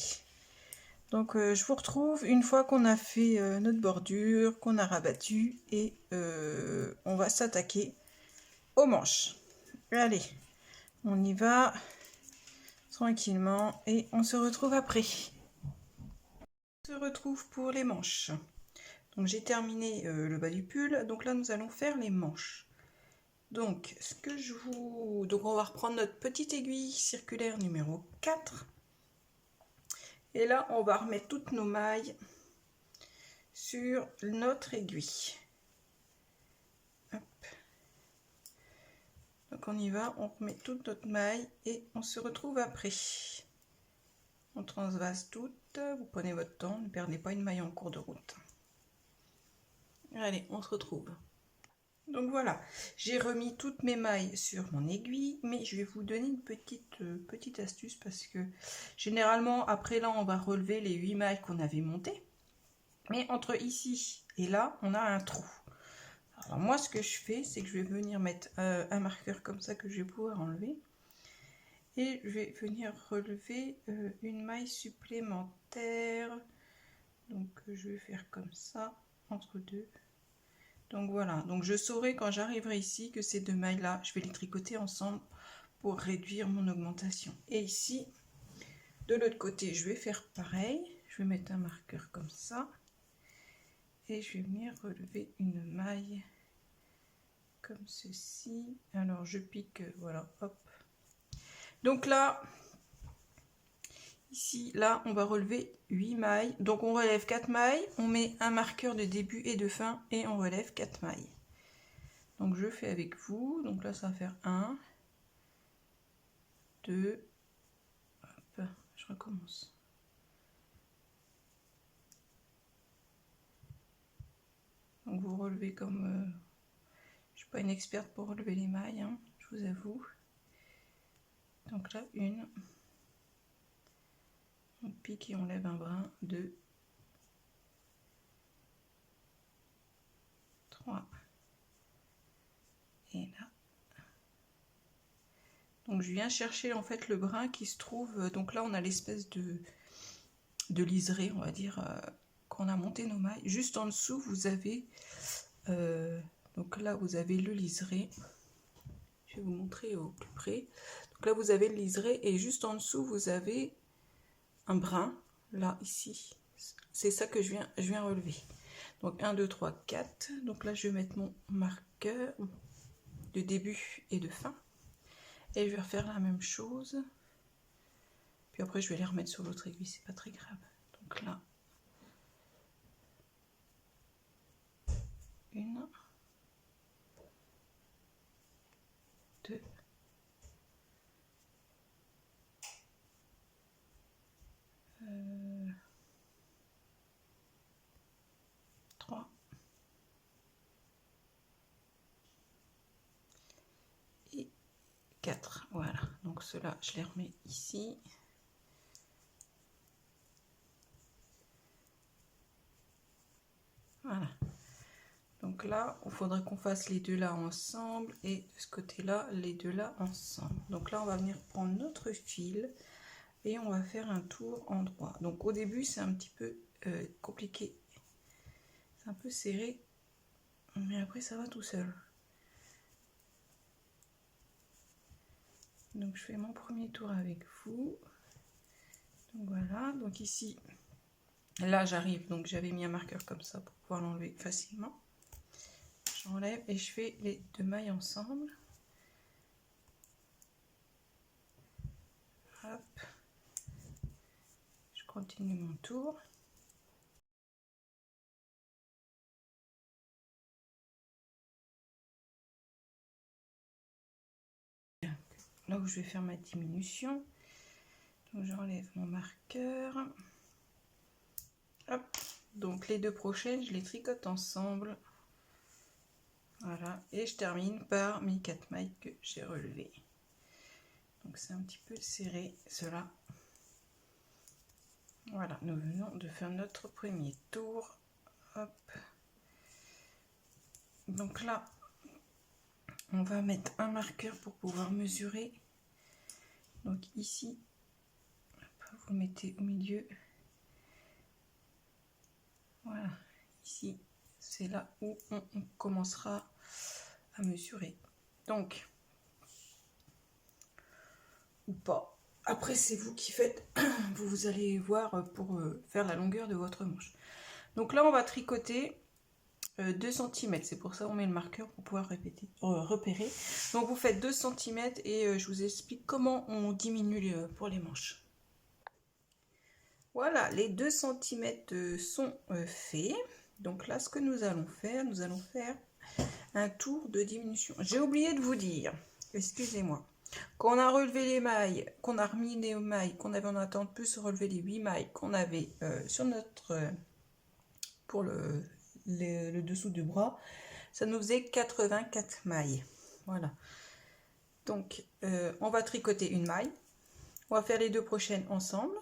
Donc je vous retrouve une fois qu'on a fait notre bordure, qu'on a rabattu. Et on va s'attaquer aux manches. Allez, on y va tranquillement et on se retrouve après. On se retrouve pour les manches. Donc j'ai terminé le bas du pull, donc là nous allons faire les manches. Donc donc on va reprendre notre petite aiguille circulaire numéro 4. Et là on va remettre toutes nos mailles sur notre aiguille. Hop. Donc on y va, on remet toute notre maille et on se retrouve après. On transvase toutes, vous prenez votre temps, ne perdez pas une maille en cours de route. Allez, on se retrouve. Donc voilà, j'ai remis toutes mes mailles sur mon aiguille, mais je vais vous donner une petite astuce parce que généralement, après là, on va relever les 8 mailles qu'on avait montées. Mais entre ici et là, on a un trou. Alors moi, ce que je fais, c'est que je vais venir mettre un marqueur comme ça que je vais pouvoir enlever. Et je vais venir relever une maille supplémentaire. Donc je vais faire comme ça, entre deux. Donc voilà, donc je saurai quand j'arriverai ici que ces deux mailles là, je vais les tricoter ensemble pour réduire mon augmentation. Et ici, de l'autre côté, je vais faire pareil. Je vais mettre un marqueur comme ça. Et je vais venir relever une maille comme ceci. Alors je pique, voilà, hop. Donc là, ici, là, on va relever 8 mailles. Donc on relève 4 mailles, on met un marqueur de début et de fin et on relève 4 mailles. Donc je fais avec vous. Donc là, ça va faire 1, 2, hop, je recommence. Donc vous relevez comme... je suis pas une experte pour relever les mailles, hein, je vous avoue. Donc là, 1. On pique et on lève un brin, 2, 3. Et là. Donc je viens chercher en fait le brin qui se trouve... donc là, on a l'espèce de liseré, on va dire, qu'on a monté nos mailles. Juste en dessous, vous avez... donc là, vous avez le liseré. Je vais vous montrer au plus près. Donc là, vous avez le liseré et juste en dessous, vous avez un brin, là, ici. C'est ça que je viens relever. Donc 1, 2, 3, 4. Donc là, je vais mettre mon marqueur de début et de fin. Et je vais refaire la même chose. Puis après, je vais les remettre sur l'autre aiguille, c'est pas très grave. Donc là, 1, 2, 3 et 4. Voilà, donc cela, je les remets ici. Voilà. Donc là, il faudrait qu'on fasse les deux là ensemble et de ce côté-là, les deux là ensemble. Donc là, on va venir prendre notre fil et on va faire un tour en droit. Donc au début, c'est un petit peu compliqué. C'est un peu serré, mais après, ça va tout seul. Donc je fais mon premier tour avec vous. Donc voilà, donc ici, là j'arrive, donc j'avais mis un marqueur comme ça pour pouvoir l'enlever facilement. J'enlève et je fais les deux mailles ensemble. Hop. Je continue mon tour. Là où je vais faire ma diminution. Donc j'enlève mon marqueur. Hop. Donc les deux prochaines, je les tricote ensemble. Voilà. Et je termine par mes 4 mailles que j'ai relevées. Donc c'est un petit peu serré, cela. Voilà, nous venons de faire notre premier tour. Hop. Donc là, on va mettre un marqueur pour pouvoir mesurer. Donc ici, vous mettez au milieu. Voilà, ici, c'est là où on commencera à mesurer. Donc, ou pas. Après, c'est vous qui faites. Vous allez voir pour faire la longueur de votre manche. Donc là, on va tricoter 2 cm. C'est pour ça qu'on met le marqueur pour pouvoir repérer. Donc, vous faites 2 cm et je vous explique comment on diminue pour les manches. Voilà, les 2 cm sont faits. Donc là, ce que nous allons faire un tour de diminution. J'ai oublié de vous dire, excusez-moi, qu'on a relevé les mailles, qu'on a remis les mailles, qu'on avait en attente plus relever les 8 mailles qu'on avait sur notre, pour le dessous du bras, ça nous faisait 84 mailles. Voilà. Donc, on va tricoter une maille. On va faire les deux prochaines ensemble.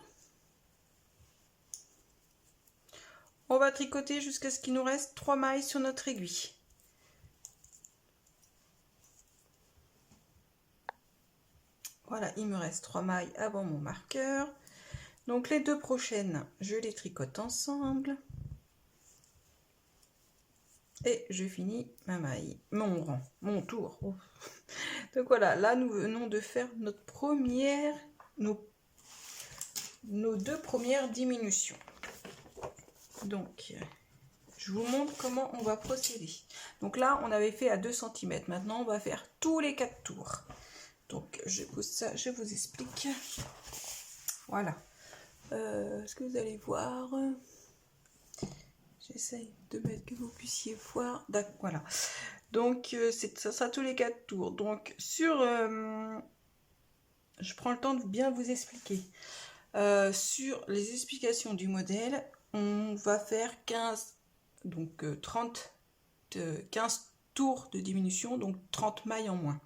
On va tricoter jusqu'à ce qu'il nous reste 3 mailles sur notre aiguille. Voilà, il me reste 3 mailles avant mon marqueur. Donc les deux prochaines, je les tricote ensemble. Et je finis ma maille, mon rang, mon tour. Donc voilà, là nous venons de faire notre première, nos 2 premières diminutions. Donc, je vous montre comment on va procéder. Donc là, on avait fait à 2 cm. Maintenant, on va faire tous les 4 tours. Donc, je pose ça, je vous explique. Voilà. Est-ce que vous allez voir? J'essaye de mettre que vous puissiez voir. Voilà. Donc, ça sera tous les 4 tours. Donc, sur... je prends le temps de bien vous expliquer. Sur les explications du modèle, on va faire 15, donc 30 15 tours de diminution, donc 30 mailles en moins.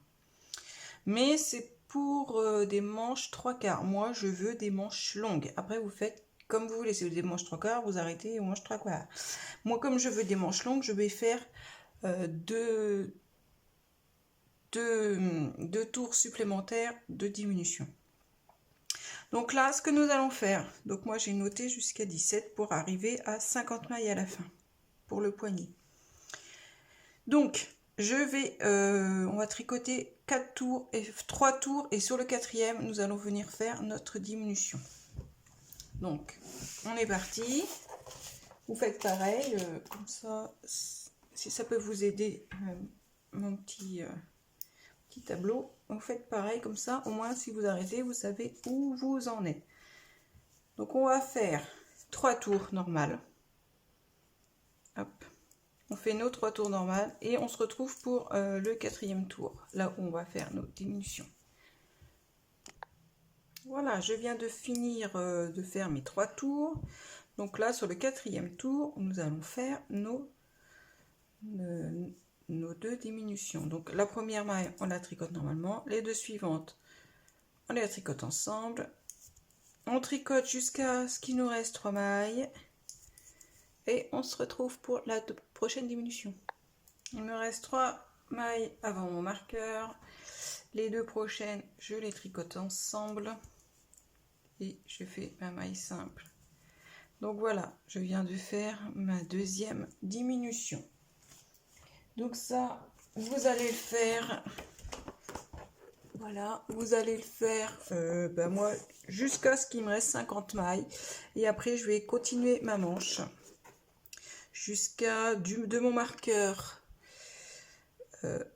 Mais c'est pour des manches 3/4. Moi, je veux des manches longues. Après, vous faites comme vous voulez. Si vous voulez des manches 3/4, vous arrêtez aux manches 3/4. Moi, comme je veux des manches longues, je vais faire deux tours supplémentaires de diminution. Donc là, ce que nous allons faire, donc moi j'ai noté jusqu'à 17 pour arriver à 50 mailles à la fin, pour le poignet. Donc, on va tricoter 4 tours et 3 tours, et sur le 4e, nous allons venir faire notre diminution. Donc, on est parti. Vous faites pareil, comme ça, si ça peut vous aider, mon petit tableau. Vous faites pareil comme ça, au moins si vous arrêtez, vous savez où vous en êtes. Donc on va faire 3 tours normales. Hop. On fait nos 3 tours normales et on se retrouve pour le 4e tour, là où on va faire nos diminutions. Voilà, je viens de finir de faire mes 3 tours. Donc là, sur le 4e tour, nous allons faire nos 2 diminutions. Donc la première maille, on la tricote normalement. Les 2 suivantes, on les tricote ensemble. On tricote jusqu'à ce qu'il nous reste 3 mailles. Et on se retrouve pour la prochaine diminution. Il me reste 3 mailles avant mon marqueur. Les 2 prochaines, je les tricote ensemble. Et je fais ma maille simple. Donc voilà, je viens de faire ma 2e diminution. Donc ça, vous allez le faire, voilà, vous allez le faire, moi, jusqu'à ce qu'il me reste 50 mailles. Et après, je vais continuer ma manche jusqu'à de mon marqueur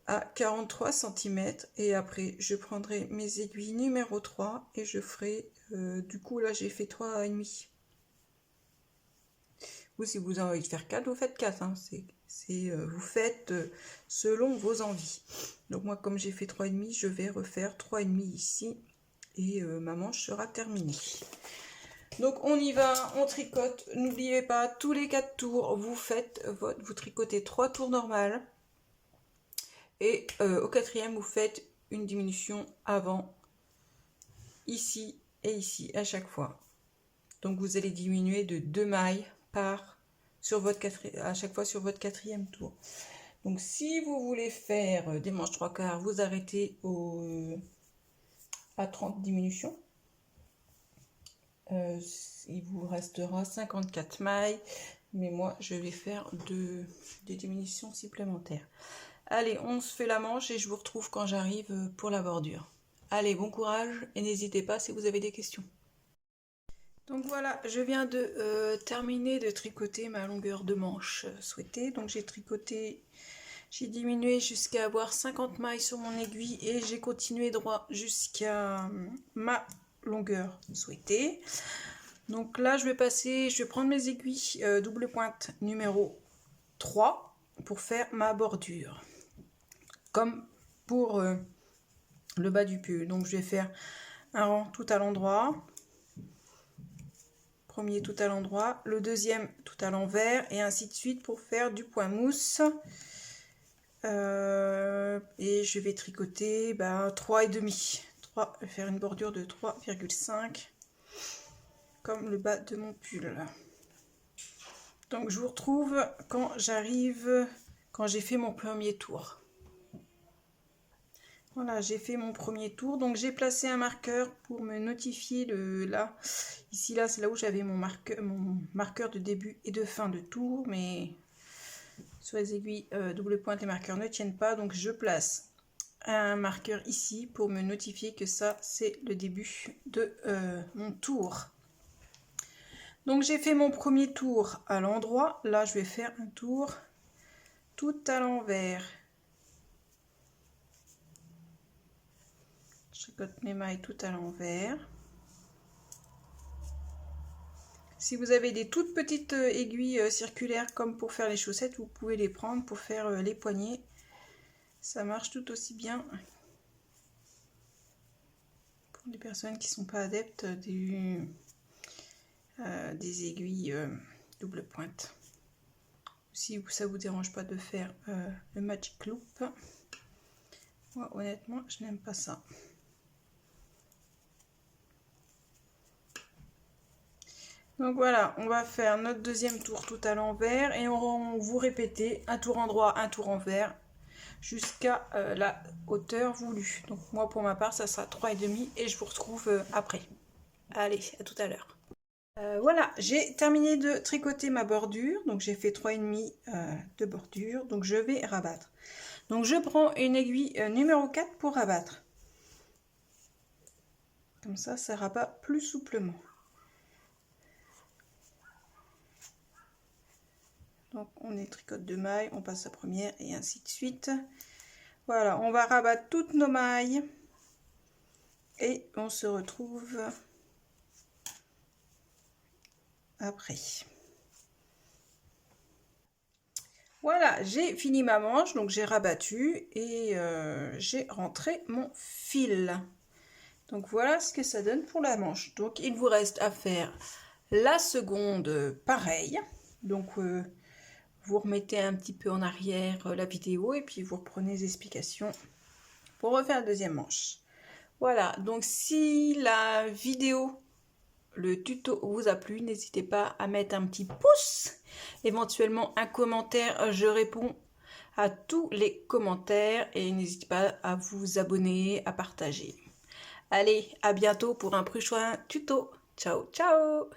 à 43 cm. Et après, je prendrai mes aiguilles numéro 3 et je ferai, du coup, là, j'ai fait 3,5. Ou si vous avez envie de faire 4, vous faites 4. Hein. Vous faites selon vos envies. Donc moi, comme j'ai fait 3,5, je vais refaire 3,5 ici. Et ma manche sera terminée. Donc on y va, on tricote. N'oubliez pas, tous les 4 tours, vous tricotez 3 tours normales. Et au 4e, vous faites une diminution avant, ici et ici, à chaque fois. Donc vous allez diminuer de 2 mailles à chaque fois sur votre 4e tour. Donc si vous voulez faire des manches 3/4, vous arrêtez à 30 diminutions. Il vous restera 54 mailles, mais moi je vais faire des diminutions supplémentaires. Allez, on se fait la manche et je vous retrouve quand j'arrive pour la bordure. Allez, bon courage et n'hésitez pas si vous avez des questions. Donc voilà, je viens de terminer de tricoter ma longueur de manche souhaitée. Donc j'ai diminué jusqu'à avoir 50 mailles sur mon aiguille et j'ai continué droit jusqu'à ma longueur souhaitée. Donc là, je vais prendre mes aiguilles double pointe numéro 3 pour faire ma bordure. Comme pour le bas du pull. Donc je vais faire un rang tout à l'endroit. Premier tout à l'endroit, le deuxième tout à l'envers et ainsi de suite pour faire du point mousse. Et je vais tricoter 3,5. Faire une bordure de 3,5 comme le bas de mon pull. Donc je vous retrouve quand j'ai fait mon premier tour. Voilà, j'ai fait mon premier tour. Donc j'ai placé un marqueur pour me notifier ici là, c'est là où j'avais mon marqueur de début et de fin de tour, mais sur les aiguilles double pointe, les marqueurs ne tiennent pas. Donc je place un marqueur ici pour me notifier que ça c'est le début de mon tour. Donc j'ai fait mon premier tour à l'endroit. Là je vais faire un tour tout à l'envers. Je tricote mes mailles tout à l'envers. Si vous avez des toutes petites aiguilles circulaires comme pour faire les chaussettes, vous pouvez les prendre pour faire les poignets. Ça marche tout aussi bien pour les personnes qui ne sont pas adeptes des aiguilles double pointe. si ça vous dérange pas de faire le magic loop. Moi, honnêtement, je n'aime pas ça. Donc voilà, on va faire notre deuxième tour tout à l'envers et on vous répéter un tour en droit, un tour envers jusqu'à la hauteur voulue. Donc moi pour ma part ça sera 3,5 et je vous retrouve après. Allez, à tout à l'heure. Voilà, j'ai terminé de tricoter ma bordure, donc j'ai fait 3,5 de bordure, donc je vais rabattre. Donc je prends une aiguille numéro 4 pour rabattre. Comme ça rabat plus souplement. Donc on est tricote de mailles, on passe à première et ainsi de suite. Voilà, on va rabattre toutes nos mailles et on se retrouve après. Voilà, j'ai fini ma manche, donc j'ai rabattu et j'ai rentré mon fil. Donc voilà ce que ça donne pour la manche. Donc il vous reste à faire la seconde pareil. Donc vous remettez un petit peu en arrière la vidéo et puis vous reprenez les explications pour refaire la deuxième manche. Voilà, donc si la vidéo, le tuto vous a plu, n'hésitez pas à mettre un petit pouce, éventuellement un commentaire, je réponds à tous les commentaires et n'hésitez pas à vous abonner, à partager. Allez, à bientôt pour un prochain tuto. Ciao, ciao!